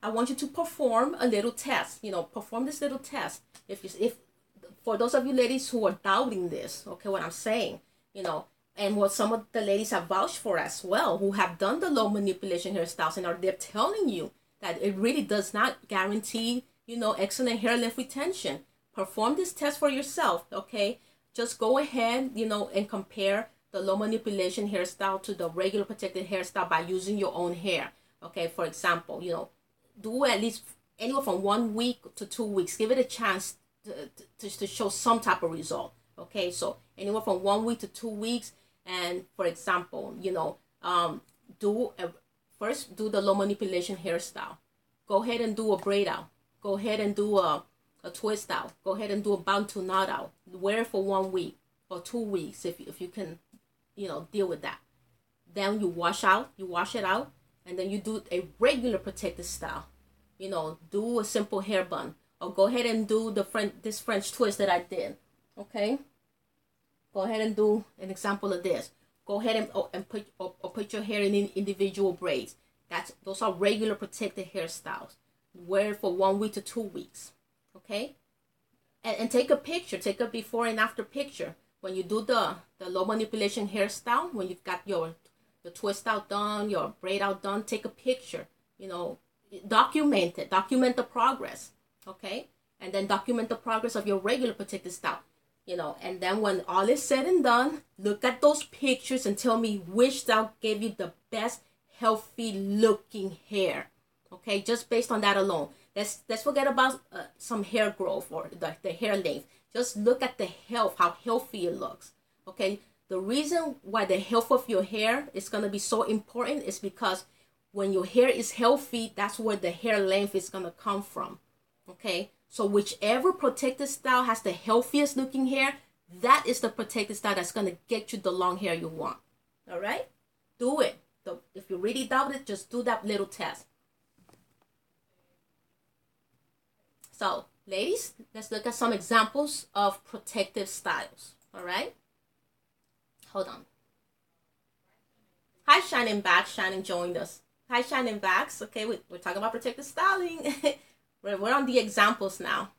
I want you to perform a little test. Perform this little test. If for those of you ladies who are doubting this, okay, what I'm saying, and what some of the ladies have vouched for as well, who have done the low manipulation hairstyles, and they're telling you that it really does not guarantee, excellent hair length retention. Perform this test for yourself, okay? Just go ahead, and compare the low manipulation hairstyle to the regular protected hairstyle by using your own hair. Okay, for example, do at least anywhere from 1 week to 2 weeks. Give it a chance to show some type of result. Okay, so anywhere from 1 week to 2 weeks. And for example, first do the low manipulation hairstyle. Go ahead and do a braid out. Go ahead and do a twist out. Go ahead and do a bantu knot out. Wear it for 1 week or 2 weeks if you can, deal with that. Then you wash it out, and then you do a regular protective style. Do a simple hair bun, or go ahead and do this French twist that I did. Okay, go ahead and do an example of this. Go ahead and put your hair in individual braids. Those are regular protected hairstyles. Wear it for 1 week to 2 weeks. Okay, and take a picture. Take a before and after picture. When you do the low manipulation hairstyle, when you've got the twist out done, your braid out done, take a picture. Document it. Document the progress. Okay, and then document the progress of your regular protected style. And then when all is said and done, look at those pictures and tell me which style gave you the best healthy looking hair. Okay, just based on that alone. Let's forget about some hair growth or the hair length. Just look at the health, how healthy it looks. Okay, the reason why the health of your hair is going to be so important is because when your hair is healthy, that's where the hair length is going to come from. Okay, so whichever protected style has the healthiest looking hair, that is the protected style that's gonna get you the long hair you want. All right, do it. So if you really doubt it, just do that little test. So, ladies, let's look at some examples of protective styles. All right, hold on. Hi, Shining Back. Shining joined us. Hi, Shining Backs. Okay, we're talking about protective styling. We're on the examples now.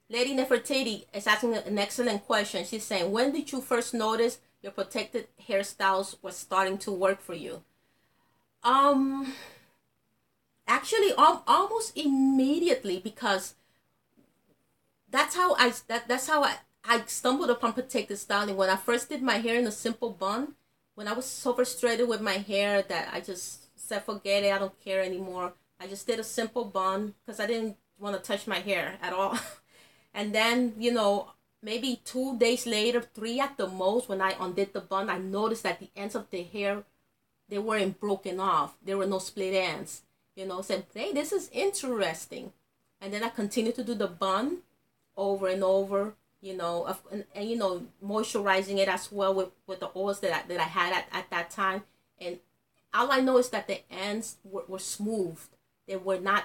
Lady Nefertiti is asking an excellent question. She's saying, when did you first notice your protected hairstyles were starting to work for you? Actually, almost immediately, because that's how I stumbled upon protected styling. When I first did my hair in a simple bun, when I was so frustrated with my hair that I just said, forget it, I don't care anymore. I just did a simple bun because I didn't want to touch my hair at all. And then, you know, maybe 2 days later, 3 at the most, when I undid the bun, I noticed that the ends of the hair, they weren't broken off. There were no split ends. You know, said, hey, this is interesting. And then I continued to do the bun over and over, you know, and you know, moisturizing it as well with the oils that I had at that time. And all I know is that the ends were smooth. They were not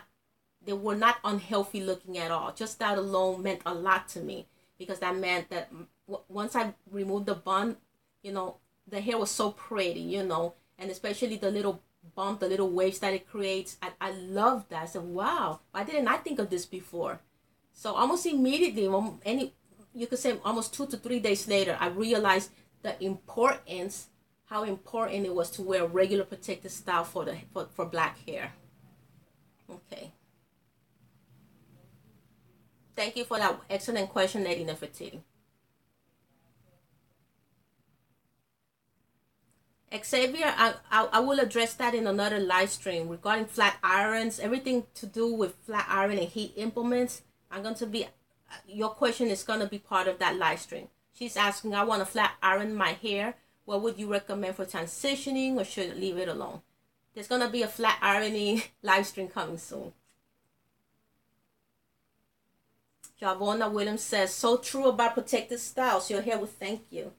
unhealthy looking at all. Just that alone meant a lot to me, because that meant that once I removed the bun, you know, the hair was so pretty, you know, and especially the little bump, the little waves that it creates. I love that. I said, wow, why didn't I think of this before? So almost immediately, you could say almost 2 to 3 days later, I realized the importance, how important it was to wear a regular protective style for black hair. Okay. Thank you for that excellent question, Lady Nefertiti. Xavier, I will address that in another live stream regarding flat irons, everything to do with flat iron and heat implements. Your question is going to be part of that live stream. She's asking, I want to flat iron my hair. What would you recommend for transitioning, or should I leave it alone? There's going to be a flat ironing live stream coming soon. Javonna Williams says, so true about protective styles. Your hair will thank you.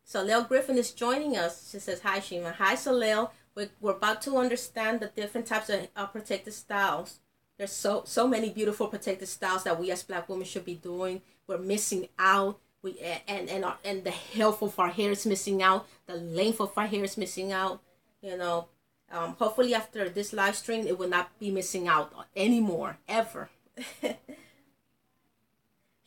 Salil Griffin is joining us. She says, hi, Shima. Hi, Salil. We're about to understand the different types of protective styles. There's so many beautiful protective styles that we as black women should be doing. We're missing out. And the health of our hair is missing out. The length of our hair is missing out. You know, hopefully after this live stream, it will not be missing out anymore, ever.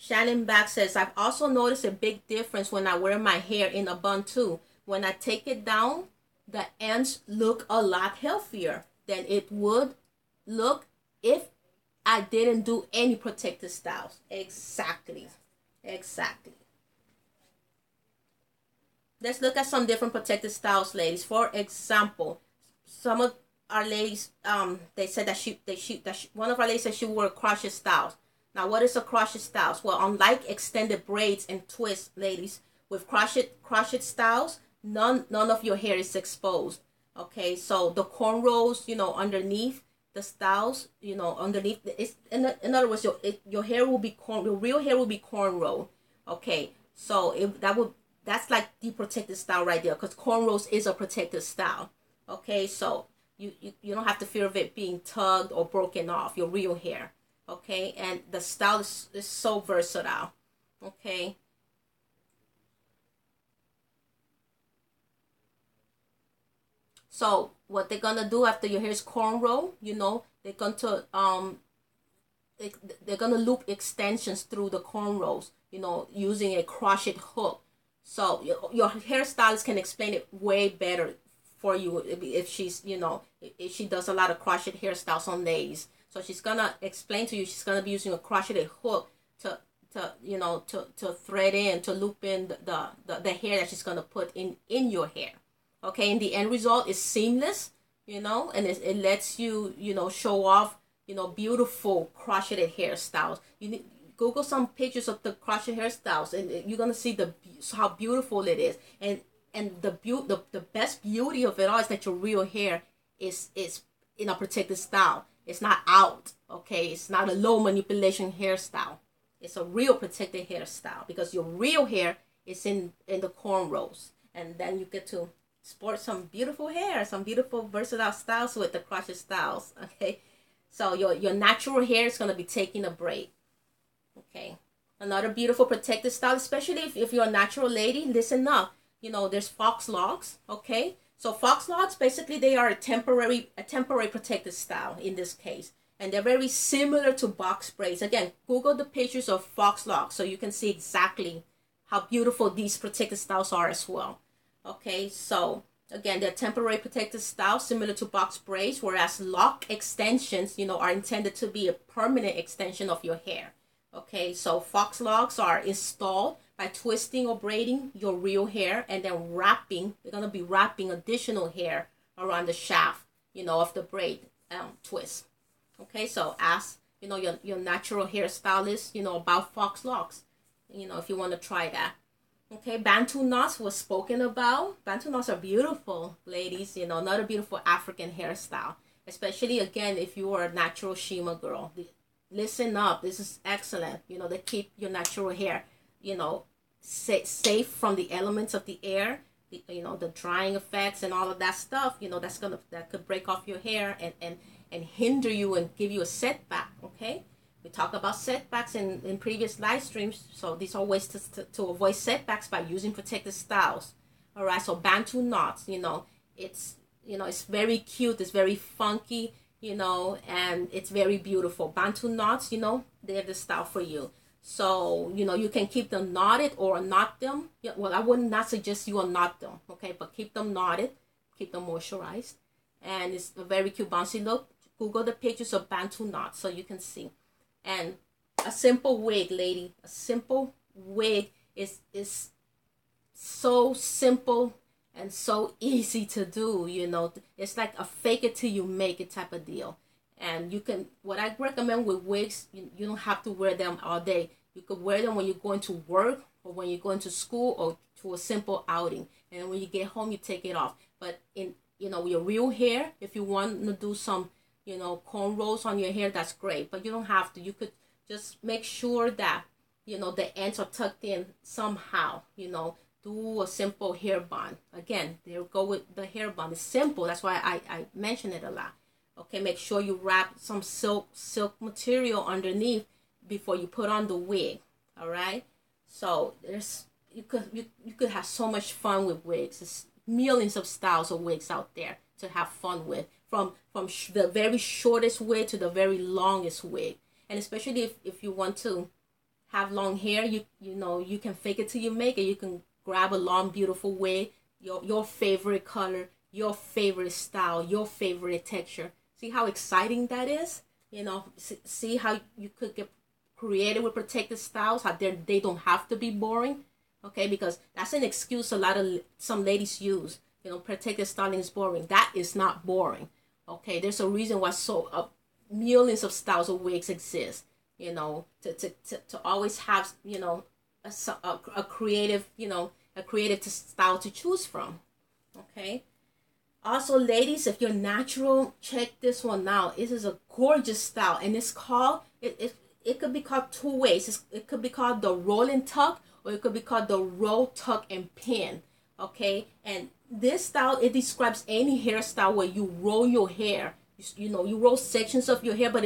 Shannon Back says, I've also noticed a big difference when I wear my hair in a bun too. When I take it down, the ends look a lot healthier than it would look if I didn't do any protective styles. Exactly. Let's look at some different protective styles, ladies. For example, some of our ladies, they said that one of our ladies said she wore crochet styles. Now, what is a crochet styles? Well, unlike extended braids and twists, ladies, with crochet styles, none of your hair is exposed. Okay, so the cornrows, you know, underneath the styles, you know, underneath, it's in other words, your hair will be your real hair will be cornrow. Okay, so that's like the protected style right there, because cornrows is a protected style. Okay, so you don't have to fear of it being tugged or broken off, your real hair. Okay, and the style is so versatile. Okay. So what they're gonna do after your hair is cornrow, you know, they're going to they're gonna loop extensions through the cornrows, you know, using a crochet hook. So your hairstylist can explain it way better for you if she's, you know, if she does a lot of crochet hairstyles on ladies. So she's gonna explain to you. She's gonna be using a crochet hook to thread in, to loop in the hair that she's gonna put in your hair. Okay, and the end result is seamless, you know, and it lets you, you know, show off, you know, beautiful crocheted hairstyles. You need Google some pictures of the crochet hairstyles, and you're gonna see how beautiful it is. And the best beauty of it all is that your real hair is in a protected style. It's not out, okay? It's not a low manipulation hairstyle. It's a real protected hairstyle because your real hair is in the cornrows. And then you get to sport some beautiful hair, some beautiful versatile styles with the crochet styles, okay? So your natural hair is going to be taking a break, okay? Another beautiful protected style, especially if you're a natural lady, listen up. You know, there's fox locks, okay? So fox locks, basically, they are a temporary protected style in this case. And they're very similar to box braids. Again, Google the pictures of fox locks so you can see exactly how beautiful these protected styles are as well. Okay, so again, they're temporary protected styles similar to box braids, whereas lock extensions, you know, are intended to be a permanent extension of your hair. Okay, so fox locks are installed by twisting or braiding your real hair and then wrapping. They're going to be wrapping additional hair around the shaft, you know, of the braid twist. Okay, so ask, you know, your natural hairstylist, you know, about fox locks, you know, if you want to try that. Okay, Bantu knots was spoken about. Bantu knots are beautiful, ladies, you know, another beautiful African hairstyle, especially, again, if you are a natural Shima girl. Listen up, this is excellent, you know, to keep your natural hair, you know, safe from the elements of the air, you know, the drying effects and all of that stuff, you know, that could break off your hair and hinder you and give you a setback, okay? We talk about setbacks in previous live streams, so these are ways to avoid setbacks by using protective styles. All right, so Bantu knots, you know, it's very cute, it's very funky, you know, and it's very beautiful. Bantu knots, you know, they're the style for you. So, you know, you can keep them knotted or knot them. Yeah, well, I would not suggest you knot them, okay, but keep them knotted, keep them moisturized, and it's a very cute bouncy look. Google the pictures of Bantu knots so you can see. And a simple wig, lady, a simple wig is so simple and so easy to do, you know. It's like a fake it till you make it type of deal. And you can, what I recommend with wigs, you don't have to wear them all day. You could wear them when you're going to work or when you're going to school or to a simple outing. And when you get home, you take it off. But in, you know, your real hair, if you want to do some, you know, cornrows on your hair, that's great. But you don't have to. You could just make sure that, you know, the ends are tucked in somehow, you know. Do a simple hair bun. Again, there go with the hair bun. It's simple. That's why I mention it a lot. Okay, make sure you wrap some silk material underneath before you put on the wig. All right. So you could have so much fun with wigs. There's millions of styles of wigs out there to have fun with, from the very shortest wig to the very longest wig. And especially if you want to have long hair, you know, you can fake it till you make it. You can grab a long, beautiful wig, your favorite color, your favorite style, your favorite texture. See how exciting that is? You know, see how you could get creative with protective styles, how they don't have to be boring. Okay, because that's an excuse some ladies use. You know, protective styling is boring. That is not boring. Okay, there's a reason why millions of styles of wigs exist. You know, to always have, you know, a creative, you know, a creative style to choose from. Okay. Also, ladies, if you're natural, check this one out. This is a gorgeous style, and it's called it could be called two ways. It could be called the roll and tuck, or it could be called the roll, tuck, and pin. Okay, and this style, it describes any hairstyle where you roll your hair. You know, you roll sections of your hair, but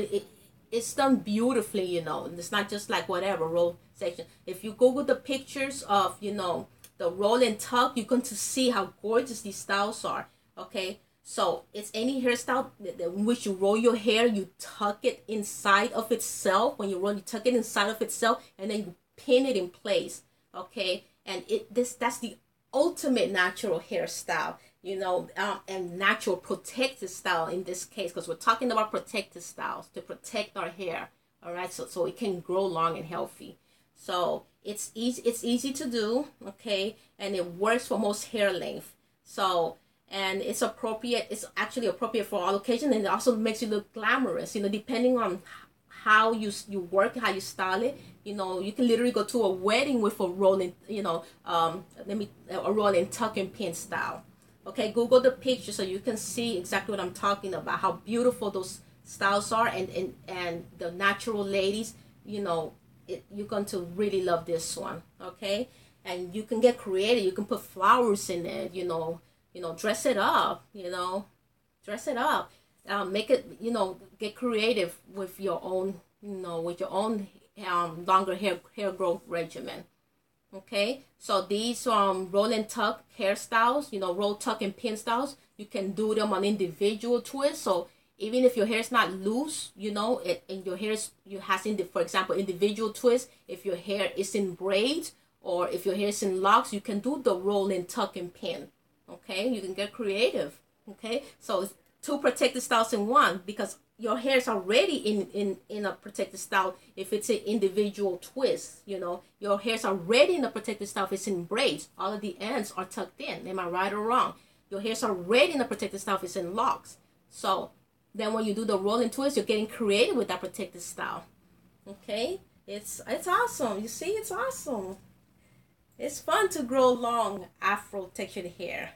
it's done beautifully. You know, and it's not just like whatever roll section. If you Google the pictures of, you know, the roll and tuck, you're going to see how gorgeous these styles are. Okay, so it's any hairstyle in which you roll your hair, you tuck it inside of itself. When you roll, you tuck it inside of itself, and then you pin it in place. Okay, and that's the ultimate natural hairstyle, you know, and natural protective style in this case, because we're talking about protective styles to protect our hair. All right, so it can grow long and healthy. So it's easy to do. Okay, and it works for most hair length. So. And it's actually appropriate for all occasions, and it also makes you look glamorous, you know, depending on how you work, how you style it. You know, you can literally go to a wedding with a rolling, you know, a rolling tuck and pin style. Okay, Google the picture so you can see exactly what I'm talking about, how beautiful those styles are, and the natural ladies, you know, you're going to really love this one. Okay, and you can get creative. You can put flowers in it. Dress it up. Dress it up. Make it. Get creative with your own. With your own longer hair growth regimen. Okay, so these roll and tuck hairstyles, roll, tuck, and pin styles, you can do them on individual twists. So even if your hair is not loose, and your hair has for example, individual twists. If your hair is in braids or if your hair is in locks, you can do the roll and tuck and pin. Okay, you can get creative. Okay, so it's two protected styles in one, because your hair is already in a protected style if it's an individual twist. Your hair's already in a protected style if it's in braids. All of the ends are tucked in. Am I right or wrong? Your hair's already in a protected style if it's in locks. So then when you do the roll and twist, you're getting creative with that protected style. Okay, it's awesome. You see, it's awesome. It's fun to grow long afro textured hair.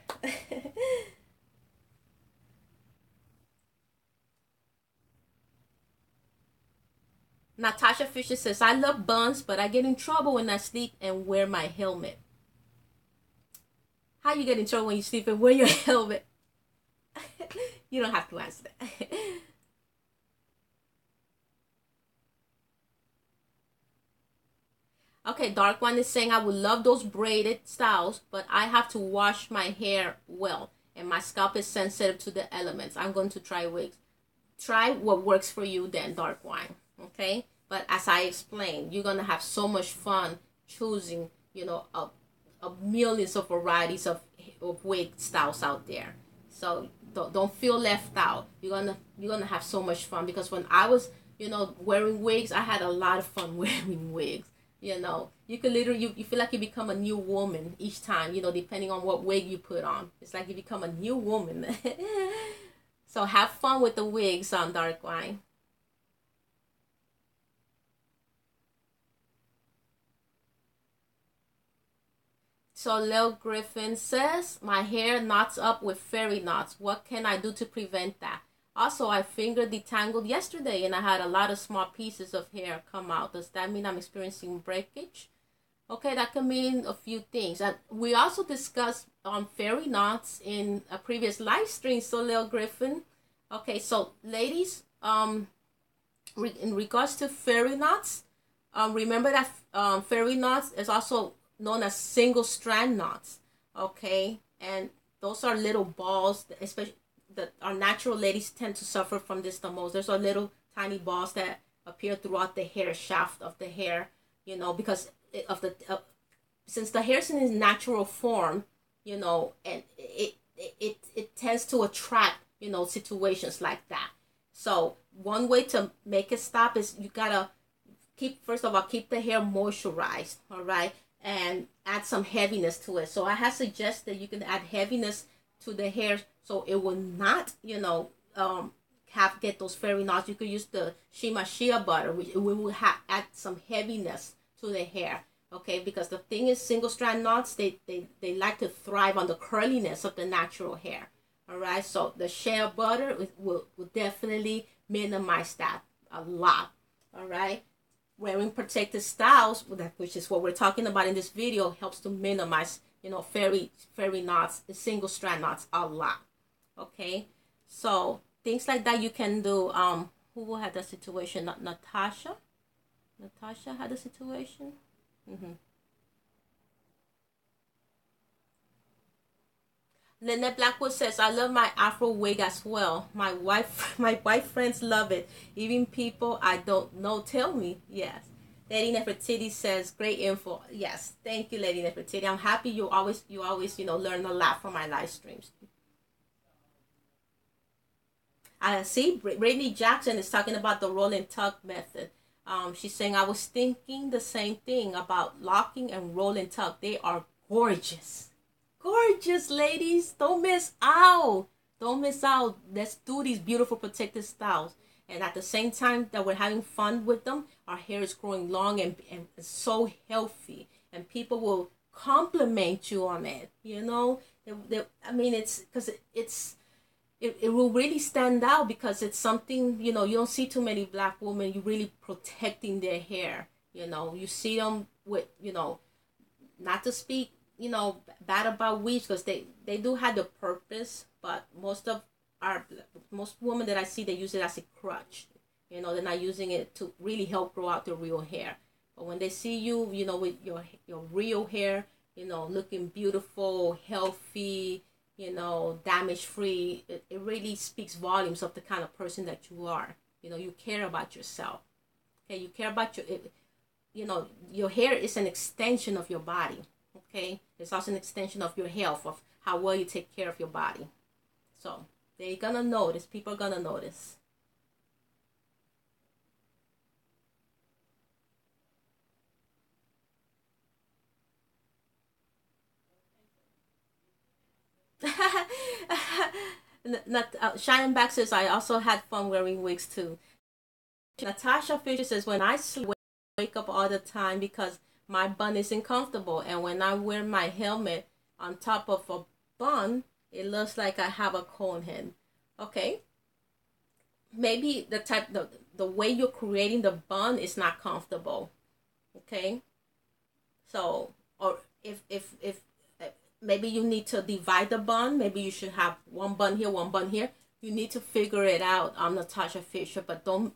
Natasha Fisher says, I love buns, but I get in trouble when I sleep and wear my helmet. How you get in trouble when you sleep and wear your helmet? You don't have to answer that. Okay, Dark One is saying, I would love those braided styles, but I have to wash my hair well, and my scalp is sensitive to the elements. I'm going to try wigs. Try what works for you then, Dark Wine. Okay, but as I explained, you're gonna have so much fun choosing, a millions of varieties of wig styles out there. So don't feel left out. You're gonna have so much fun, because when I was, wearing wigs, I had a lot of fun wearing wigs. You could literally, you feel like you become a new woman each time, depending on what wig you put on. It's like you become a new woman. So have fun with the wigs on Dark Wine. So Lil Griffin says, my hair knots up with fairy knots. What can I do to prevent that? Also, I finger detangled yesterday and I had a lot of small pieces of hair come out. Does that mean I'm experiencing breakage? Okay, that can mean a few things. And we also discussed fairy knots in a previous live stream, so Lil Griffin. Okay, so ladies, in regards to fairy knots, remember that fairy knots is also known as single strand knots. Okay, and those are little balls, especially that our natural ladies tend to suffer from this the most. There's a little tiny balls that appear throughout the hair shaft of the hair, because of since the hair is in its natural form, and it tends to attract, situations like that. So one way to make it stop is you gotta first of all, keep the hair moisturized, all right, and add some heaviness to it. So I have suggested you can add heaviness to the hair so it will not, get those fairy knots. You could use the Shima shea butter, which will add some heaviness to the hair. Okay, because the thing is, single strand knots, they like to thrive on the curliness of the natural hair. All right, so the shea butter will definitely minimize that a lot. All right, wearing protected styles, which is what we're talking about in this video, helps to minimize, fairy knots, single strand knots a lot. Okay, so things like that you can do. Who had that situation? Not Natasha. Natasha had a situation. Lynette Blackwood says, I love my afro wig as well. My white friends love it. Even people I don't know tell me. Yes. Lady Nefertiti says, great info. Yes. Thank you, Lady Nefertiti. I'm happy you always learn a lot from my live streams. I see Brittany Jackson is talking about the roll and tuck method. She's saying, I was thinking the same thing about locking and roll and tuck. They are gorgeous. Gorgeous, ladies. Don't miss out. Don't miss out. Let's do these beautiful protected styles. And at the same time that we're having fun with them, our hair is growing long and so healthy. And people will compliment you on it. I mean, it's because it will really stand out because it's something, you know, you don't see too many black women you really protecting their hair. You know, you see them with, you know, not to speak, you know, bad about weaves because they do have the purpose, but our most women that I see, they use it as a crutch. You know, they're not using it to really help grow out their real hair. But when they see you, you know, with your real hair, you know, looking beautiful, healthy, you know, damage free, it really speaks volumes of the kind of person that you are. You know, you care about yourself. Okay, you care about you know, your hair is an extension of your body. Okay, it's also an extension of your health, of how well you take care of your body. So they're gonna notice. People are gonna notice. Not Shining Back says I also had fun wearing wigs too. Natasha Fisher says when I sleep, wake up all the time because my bun isn't comfortable, and when I wear my helmet on top of a bun, it looks like I have a cone head. Okay, maybe the way you're creating the bun is not comfortable. Okay, so or if maybe you need to divide the bun. Maybe you should have one bun here, one bun here. You need to figure it out. I'm Natasha Fisher, but don't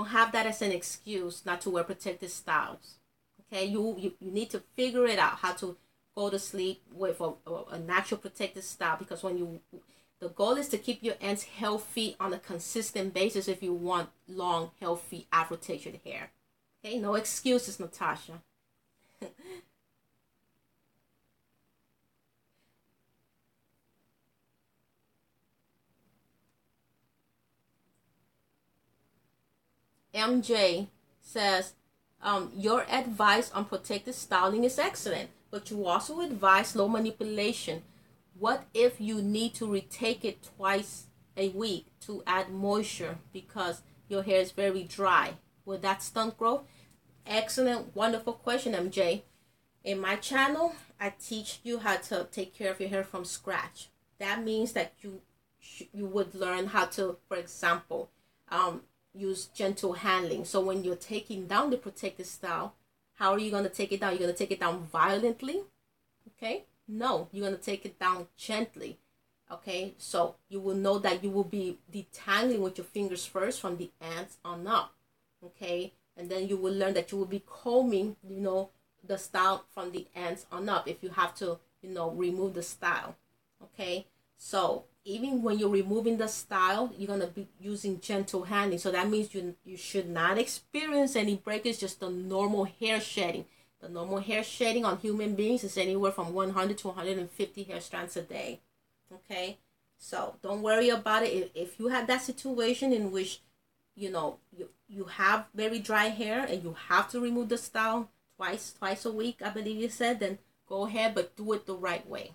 have that as an excuse not to wear protective styles. Okay, you need to figure it out how to go to sleep with a natural protective style, because when you the goal is to keep your ends healthy on a consistent basis if you want long, healthy, afro textured hair. Okay, no excuses, Natasha. MJ says, your advice on protective styling is excellent, but you also advise slow manipulation. What if you need to retake it twice a week to add moisture because your hair is very dry? Will that stunt growth? Excellent, wonderful question, MJ. In my channel, I teach you how to take care of your hair from scratch. That means that you would learn how to, for example, use gentle handling. So when you're taking down the protective style, how are you going to take it down? You're going to take it down violently? Okay? No, you're going to take it down gently. Okay? So you will know that you will be detangling with your fingers first from the ends on up. Okay? And then you will learn that you will be combing, you know, the style from the ends on up if you have to, you know, remove the style. Okay? So even when you're removing the style, you're going to be using gentle handling. So that means you should not experience any breakage, just the normal hair shedding. The normal hair shedding on human beings is anywhere from 100 to 150 hair strands a day. Okay? So don't worry about it. If you have that situation in which, you know, you have very dry hair and you have to remove the style twice a week, I believe you said, then go ahead, but do it the right way.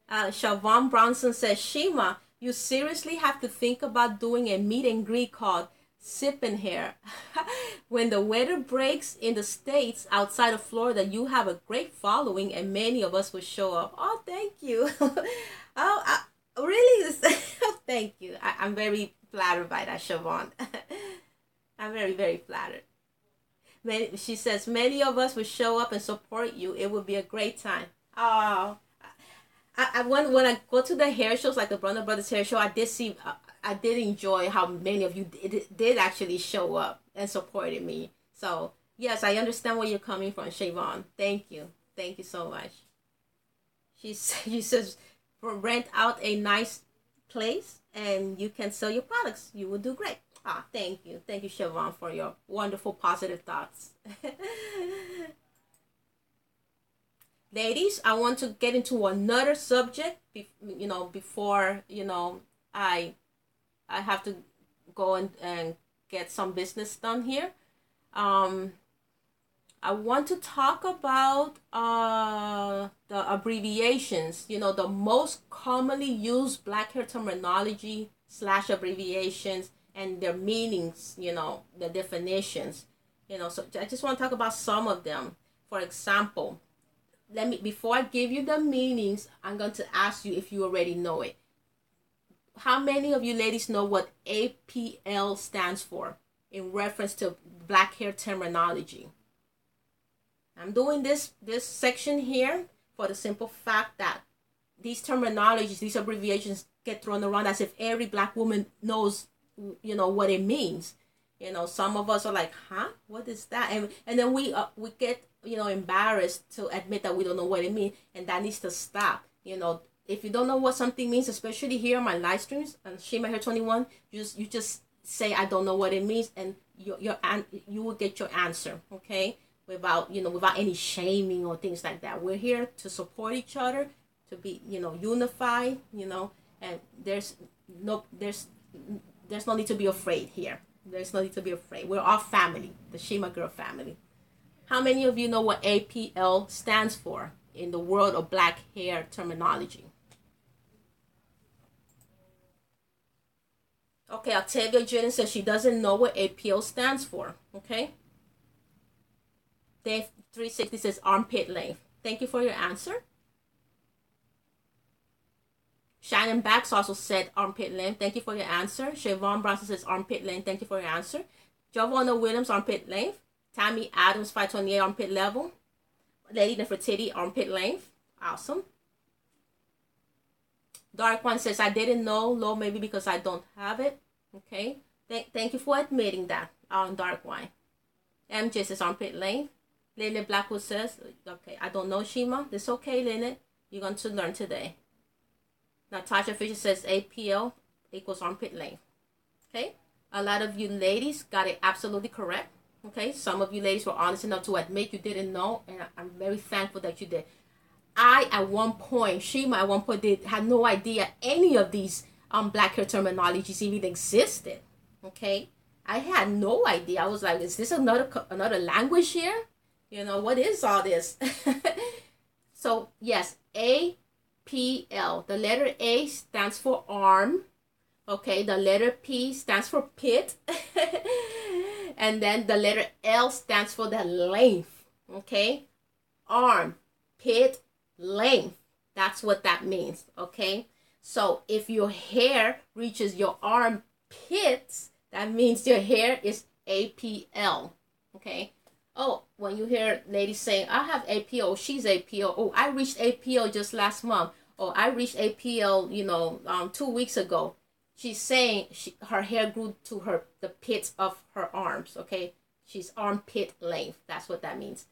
Siobhan Bronson says, Shima, you seriously have to think about doing a meet and greet called Sipping Hair. When the weather breaks in the States outside of Florida, you have a great following and many of us will show up. Oh, thank you. Really? Thank you. I'm very flattered by that, Siobhan. I'm very, very flattered. She says, many of us will show up and support you. It will be a great time. Oh, when I go to the hair shows like the Brunner Brothers hair show, I did see I did enjoy how many of you did actually show up and supported me. So yes, I understand where you're coming from, Siobhan. Thank you so much. She says, rent out a nice place and you can sell your products. You will do great. Ah, thank you, Siobhan, for your wonderful positive thoughts. Ladies, I want to get into another subject. You know, before I I have to go and get some business done here. Um, I want to talk about the abbreviations. You know, the most commonly used black hair terminology slash abbreviations and their meanings, you know, the definitions, you know. So I just want to talk about some of them. For example, before I give you the meanings, I'm going to ask you if you already know it. How many of you ladies know what APL stands for in reference to black hair terminology? I'm doing this section here for the simple fact that these terminologies, these abbreviations get thrown around as if every black woman knows, you know, what it means. You know, some of us are like, huh, what is that? And then we get, you know, embarrassed to admit that we don't know what it means, and that needs to stop. You know, if you don't know what something means, especially here on my live streams on Shima Hair 21, you just say I don't know what it means, and you will get your answer, okay? Without any shaming or things like that. We're here to support each other, to be, you know, unified, you know, and there's no need to be afraid here. There's no need to be afraid. We're all family, the Shima Girl family. How many of you know what APL stands for in the world of black hair terminology? Okay, Octavia Jordan says she doesn't know what APL stands for. Okay. Dave 360 says armpit length. Thank you for your answer. Shannon Bax also said armpit length. Thank you for your answer. Siobhan Bronson says armpit length. Thank you for your answer. Giovanna Williams, armpit length. Tammy Adams, 528, armpit level. Lady Nefertiti, armpit length. Awesome. Dark One says, I didn't know. Low, maybe because I don't have it. Okay. Thank you for admitting that. Dark One. MJ says armpit length. Lynette Blackwood says, okay, I don't know, Shima. It's okay, Lynette. You're going to learn today. Natasha Fisher says APL equals armpit length. Okay. A lot of you ladies got it absolutely correct. Okay. Some of you ladies were honest enough to admit you didn't know, and I'm very thankful that you did. Shima at one point had no idea any of these black hair terminologies even existed. Okay. I had no idea. I was like, is this another language here? You know, what is all this? So, yes, APL. The letter A stands for arm. Okay, the letter P stands for pit. And then the letter L stands for the length. Okay, arm, pit, length. That's what that means. Okay, so if your hair reaches your armpits, that means your hair is APL. Okay. Oh, when you hear ladies saying, I have APL, she's APL. Oh, I reached APL just last month. Oh, I reached APL, 2 weeks ago. She's saying her hair grew to the pits of her arms, okay? She's armpit length. That's what that means.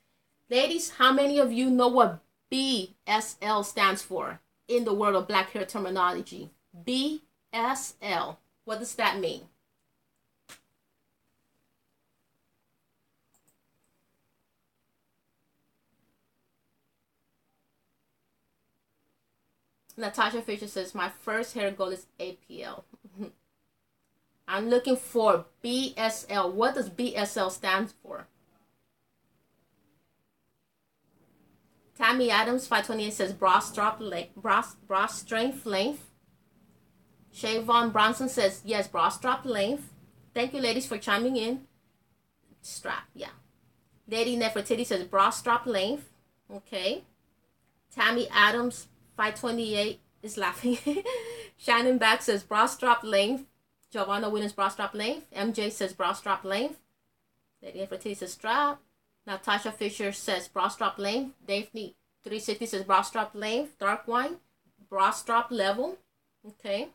Ladies, how many of you know what BSL stands for in the world of black hair terminology? BSL. What does that mean? Natasha Fisher says, my first hair goal is APL. I'm looking for BSL. What does BSL stand for? Tammy Adams, 528, says bra strength length. Shavon Bronson says, yes, bra strap length. Thank you, ladies, for chiming in. Strap, yeah. Lady Nefertiti says bra strap length. Okay. Tammy Adams, 528 is laughing. Shannon Back says bra strap length. Giovanna Williams, bra strap length. MJ says bra strap length. Lady Nefertiti says strap. Natasha Fisher says bra strap length. Daphne 360 says bra strap length. Dark Wine, bra strap level. Okay.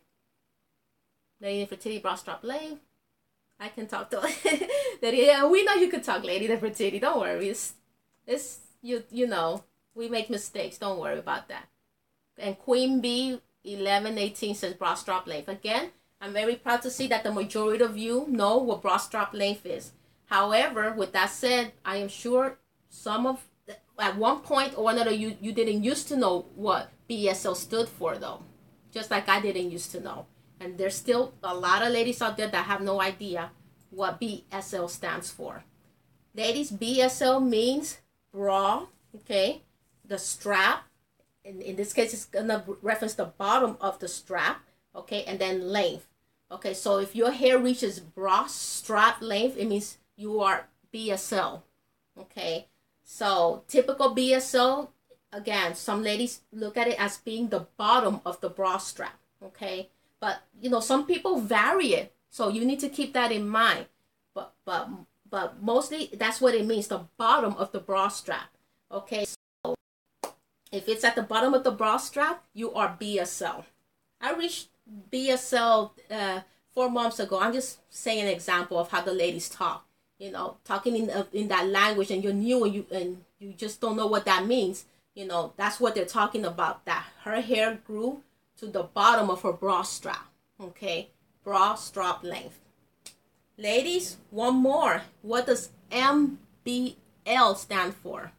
Lady Nefertiti, bra strap length. I can talk to Lady. Yeah, we know you can talk, Lady Nefertiti. Don't worry. It's you know, we make mistakes. Don't worry about that. And Queen B 1118 says bra strap length. Again, I'm very proud to see that the majority of you know what bra strap length is. However, with that said, I am sure at one point or another, you didn't used to know what BSL stood for, though. Just like I didn't used to know. And there's still a lot of ladies out there that have no idea what BSL stands for. Ladies, BSL means bra, okay? The strap. In this case, it's going to reference the bottom of the strap, okay? And then length. Okay, so if your hair reaches bra strap length, it means you are BSL. Okay, so typical BSL, again, some ladies look at it as being the bottom of the bra strap. Okay, but some people vary it, so you need to keep that in mind. But mostly that's what it means, the bottom of the bra strap. Okay, so if it's at the bottom of the bra strap, you are BSL. I reached BSL 4 months ago. I'm just saying an example of how the ladies talk. Talking in that language, and you're new, and you just don't know what that means. That's what they're talking about. That her hair grew to the bottom of her bra strap. Okay, bra strap length. Ladies, one more. What does MBL stand for?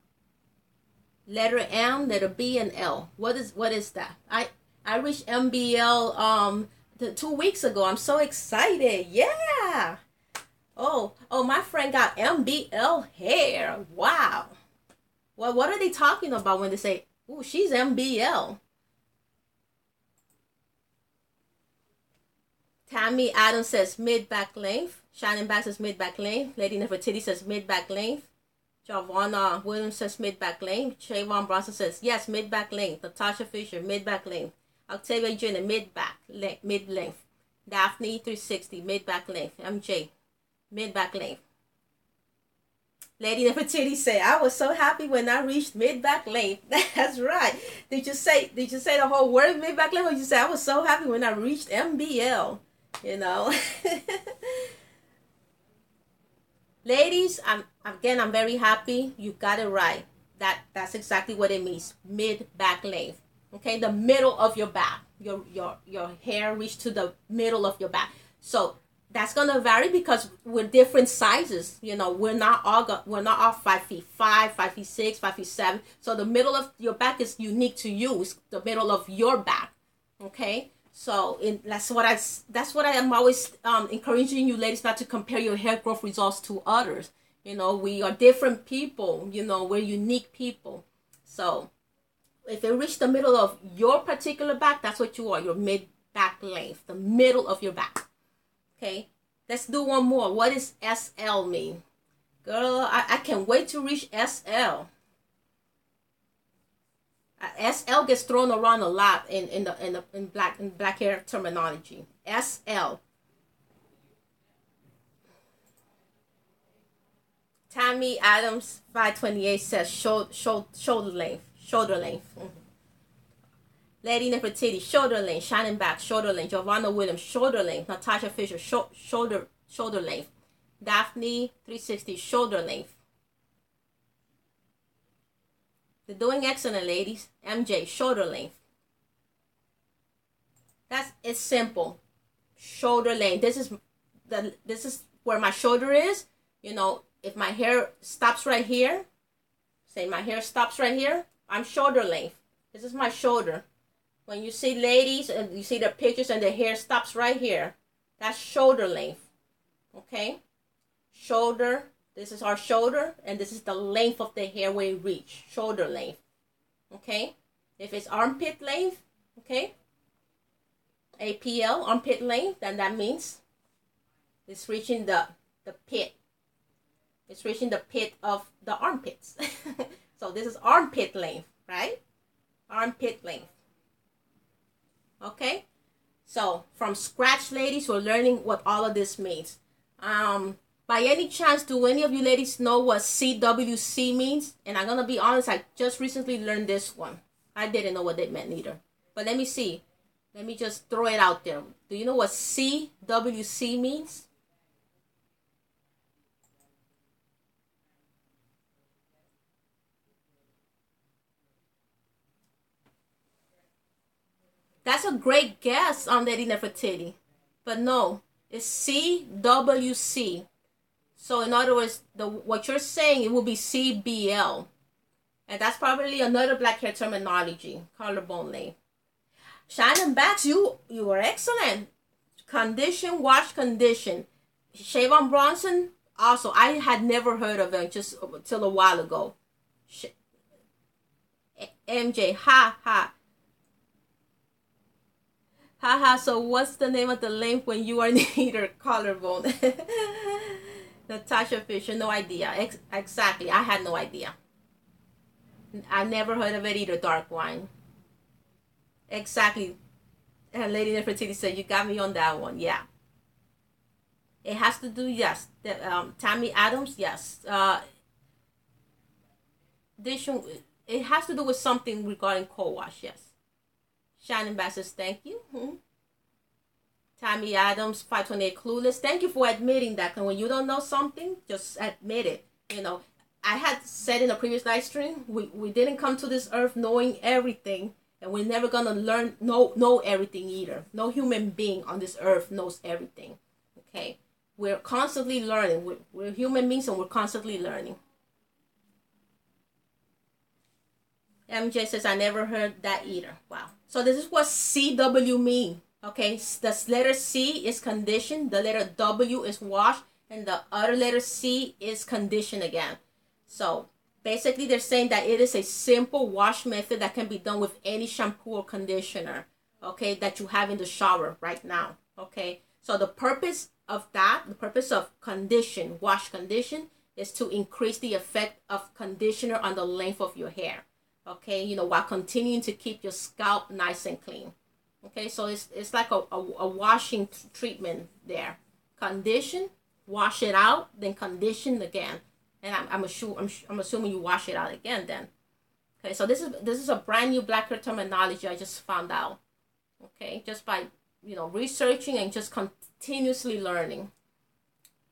Letter M, letter B, and L. What is that? I reached MBL 2 weeks ago. I'm so excited. Yeah. Oh, my friend got MBL hair. Wow. Well, what are they talking about when they say, "Ooh, she's MBL"? Tammy Adams says mid-back length. Shannon Back says mid-back length. Lady Nefertiti says mid-back length. Javonna Williams says mid-back length. Trayvon Bronson says, yes, mid-back length. Natasha Fisher, mid-back length. Octavia Jenner, mid-length. Daphne 360, mid-back length. MJ, mid-back length. Lady Nefertiti said, I was so happy when I reached mid-back length. That's right. Did you say the whole word mid-back length, or you say I was so happy when I reached MBL? Ladies, I'm very happy. You got it right. That's exactly what it means. Mid-back length. Okay, the middle of your back. Your hair reach to the middle of your back. So that's gonna vary because we're different sizes. We're not all 5'5", 5'6", 5'7". So the middle of your back is unique to you. It's the middle of your back. Okay. So that's what I am always encouraging you ladies not to compare your hair growth results to others. We are different people. We're unique people. So if it reaches the middle of your particular back, that's what you are. Your mid-back length, the middle of your back. Okay, let's do one more. What does SL mean? Girl, I can't wait to reach SL. SL gets thrown around a lot in black hair terminology. SL. Tammy Adams 528 says shoulder length. Mm-hmm. Lady Nefertiti, shoulder length. Shannon Back, shoulder length. Giovanna Williams, shoulder length. Natasha Fisher, shoulder length. Daphne 360, shoulder length. They're doing excellent, ladies. MJ, shoulder length. It's simple. Shoulder length. This is where my shoulder is. If my hair stops right here, say my hair stops right here, I'm shoulder length. This is my shoulder. When you see ladies and you see their pictures and their hair stops right here, that's shoulder length. Okay? Shoulder. This is our shoulder, and this is the length of the hair where it reach. Shoulder length. Okay? If it's armpit length, okay? APL, armpit length, then that means it's reaching the pit. It's reaching the pit of the armpits. So this is armpit length, right? Armpit length. Okay? So from scratch, ladies, we're learning what all of this means. By any chance, do any of you ladies know what CWC means? And I'm going to be honest, I just recently learned this one. I didn't know what it meant either. But let me see. Let me just throw it out there. Do you know what CWC means? That's a great guess on Lady Nefertiti. But no, it's CWC. So in other words, what you're saying, it will be CBL. And that's probably another black hair terminology, collarbone length. Shannon Bax, you were excellent. Condition, wash, condition. Shavon Bronson, also, I had never heard of him just till a while ago. MJ, ha. Haha, so what's the name of the length when you are neither collarbone? Natasha Fisher, no idea. Exactly, I had no idea. I never heard of it either, dark wine. Exactly. And Lady Nefertiti said, you got me on that one. Yeah. It has to do, yes. Tammy Adams, yes. It has to do with something regarding co-wash, yes. Shannon Bass says, thank you. Tammy Adams, 528 Clueless. Thank you for admitting that. And when you don't know something, just admit it. You know, I had said in a previous live stream, we didn't come to this earth knowing everything. And we're never going to know everything either. No human being on this earth knows everything. Okay? We're constantly learning. We're human beings and we're constantly learning. MJ says, I never heard that either. Wow. So this is what CW mean. Okay, the letter C is condition, the letter W is wash, and the other letter C is condition again. So basically they're saying that it is a simple wash method that can be done with any shampoo or conditioner, okay, that you have in the shower right now. Okay, so the purpose of condition, wash condition, is to increase the effect of conditioner on the length of your hair. Okay, you know, while continuing to keep your scalp nice and clean. Okay, so it's like a washing treatment there. Condition, wash it out, then condition again, and I'm assuming you wash it out again then. Okay, so this is a brand new black hair terminology I just found out. Okay, just by researching and just continuously learning.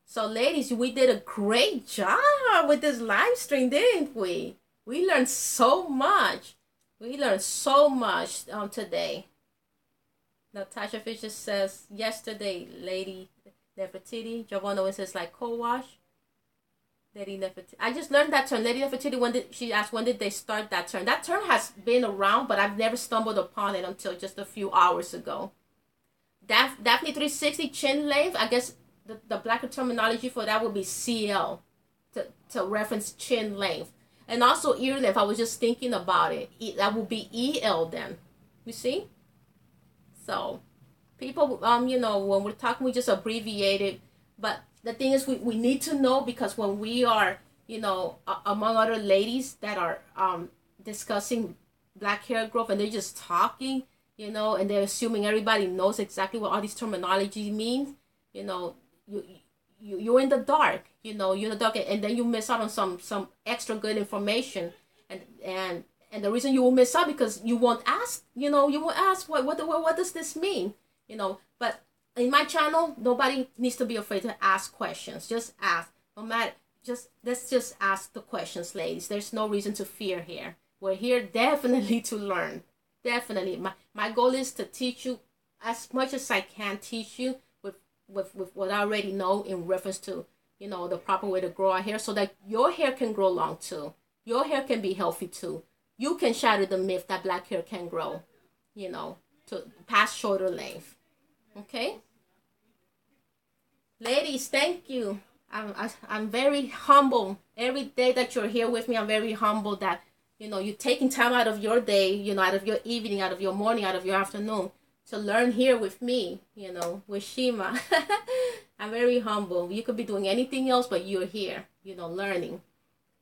So ladies, we did a great job with this live stream, didn't we? We learned so much. We learned so much today. Natasha Fisher says, yesterday, Lady Nefertiti. Giovanna says, like, co-wash. Lady Nefertiti. I just learned that term. Lady Nefertiti, she asked, when did they start that term? That term has been around, but I've never stumbled upon it until just a few hours ago. Daphne 360, chin length. I guess the blacker terminology for that would be CL, to reference chin length. And also ear length. I was just thinking about it. That would be EL then. You see? So, people, when we're talking, we just abbreviate it. But the thing is, we need to know, because when we are, among other ladies that are discussing black hair growth, and they're just talking, and they're assuming everybody knows exactly what all these terminology means, you're in the dark, you're in the dark, and then you miss out on some extra good information, and the reason you will miss out because you won't ask, you won't ask what does this mean, but in my channel, nobody needs to be afraid to ask questions. Just ask, no matter, let's just ask the questions, ladies. There's no reason to fear here. We're here definitely to learn, definitely. My goal is to teach you as much as I can, teach you with what I already know in reference to, the proper way to grow our hair, so that your hair can grow long too. Your hair can be healthy too. You can shatter the myth that black hair can grow, to past shoulder length. Okay? Ladies, thank you. I'm very humble. Every day that you're here with me, I'm very humble that, you're taking time out of your day, out of your evening, out of your morning, out of your afternoon, to learn here with me, with Shima. I'm very humble. You could be doing anything else, but you're here, learning.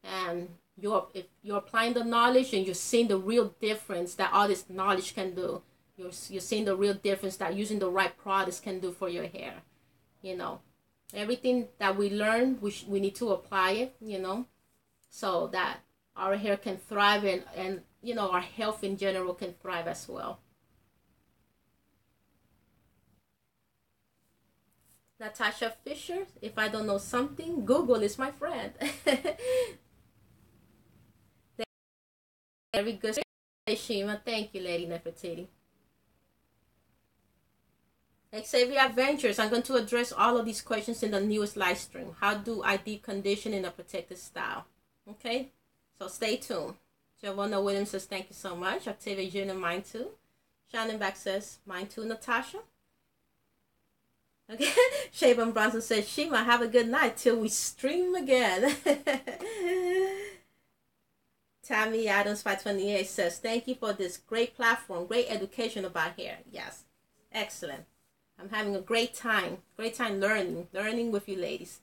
And if you're applying the knowledge, and you're seeing the real difference that all this knowledge can do. You're seeing the real difference that using the right products can do for your hair. Everything that we learn, we need to apply it, so that our hair can thrive, and our health in general can thrive as well. Natasha Fisher, if I don't know something, Google is my friend. Very good. Shima, thank you, Lady Nefertiti. Xavier Adventures, I'm going to address all of these questions in the newest live stream. How do I deep condition in a protected style? Okay, so stay tuned. Giovanna Williams says, thank you so much. Octavia Jr., mine too. Shannon Back says, mine too, Natasha. Okay, Shaven Bronson says, Shima, have a good night till we stream again. Tammy Adams 528 says, thank you for this great platform, great education about hair. Yes, Excellent. I'm having a great time learning with you ladies.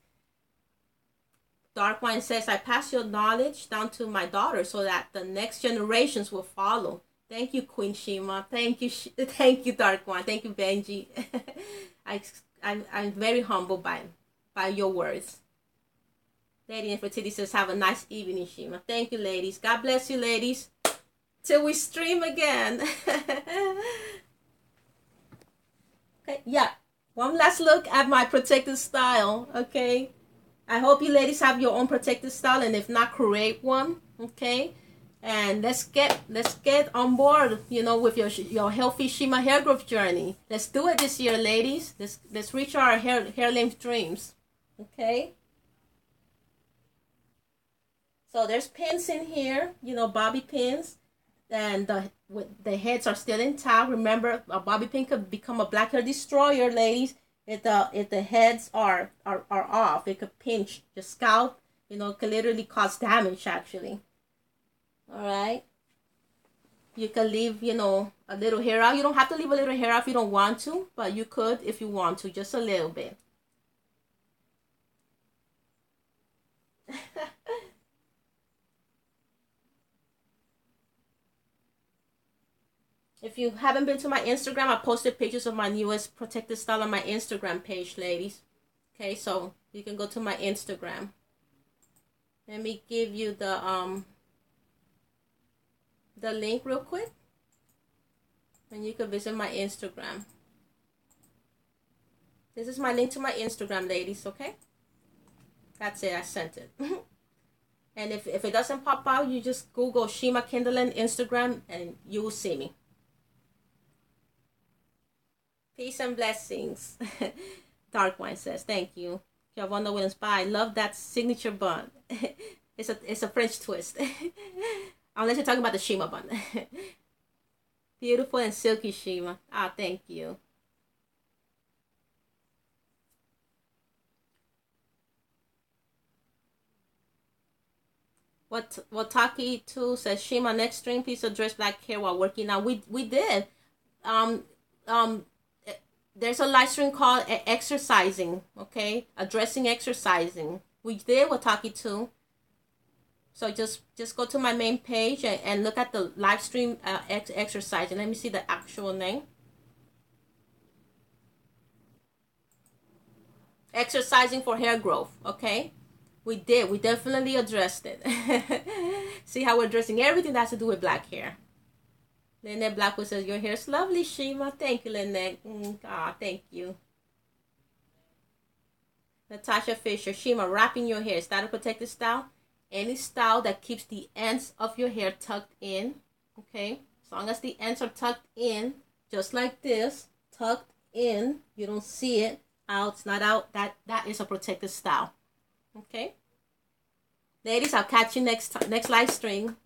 Dark Wine says, I pass your knowledge down to my daughter so that the next generations will follow. Thank you, Queen Shima. Thank you, thank you, Dark Wine. Thank you, Benji. I'm very humbled by your words. Lady Nefertiti says, have a nice evening, Shima. Thank you, ladies. God bless you, ladies. Till we stream again. Okay, yeah. One last look at my protective style, okay? I hope you ladies have your own protective style, and if not, create one, okay? And let's get on board, you know, with your healthy Shima hair growth journey. Let's do it this year, ladies. Let's reach our hair length dreams, okay? So there's pins in here, you know, bobby pins, and the heads are still intact. Remember, a bobby pin could become a black hair destroyer, ladies. If the heads are off, it could pinch your scalp. You know, it could literally cause damage, actually. All right. You can leave, you know, a little hair out. You don't have to leave a little hair out if you don't want to, but you could if you want to, just a little bit. If you haven't been to my Instagram, I posted pictures of my newest protective style on my Instagram page, ladies. Okay, so you can go to my Instagram. Let me give you the link real quick, and you can visit my Instagram. This is my link to my Instagram, ladies. Okay, that's it. I sent it. And if it doesn't pop out, you just Google Shima Kindlen Instagram, and you will see me. Peace and blessings. Dark Wine says, thank you. Wonder Williams, bye. I love that signature bun. It's a French twist. Unless you're talking about the Shima bun. Beautiful and silky Shima. Ah, thank you. What Taki 2 says, Shima, next stream, please address black hair while working out. We did. There's a live stream called exercising, okay? Addressing exercising. We did Wataki too. So just go to my main page and look at the live stream exercising. Let me see the actual name. Exercising for hair growth, okay? We did. We definitely addressed it. See how we're addressing everything that has to do with black hair. Lynette Blackwood says, your hair's lovely, Shima. Thank you, Lynette. Thank you. Natasha Fisher, Shima, wrapping your hair. Is that a protective style? Any style that keeps the ends of your hair tucked in. Okay? As long as the ends are tucked in, just like this, tucked in, you don't see it out, it's not out, that is a protective style. Okay? Ladies, I'll catch you next live stream.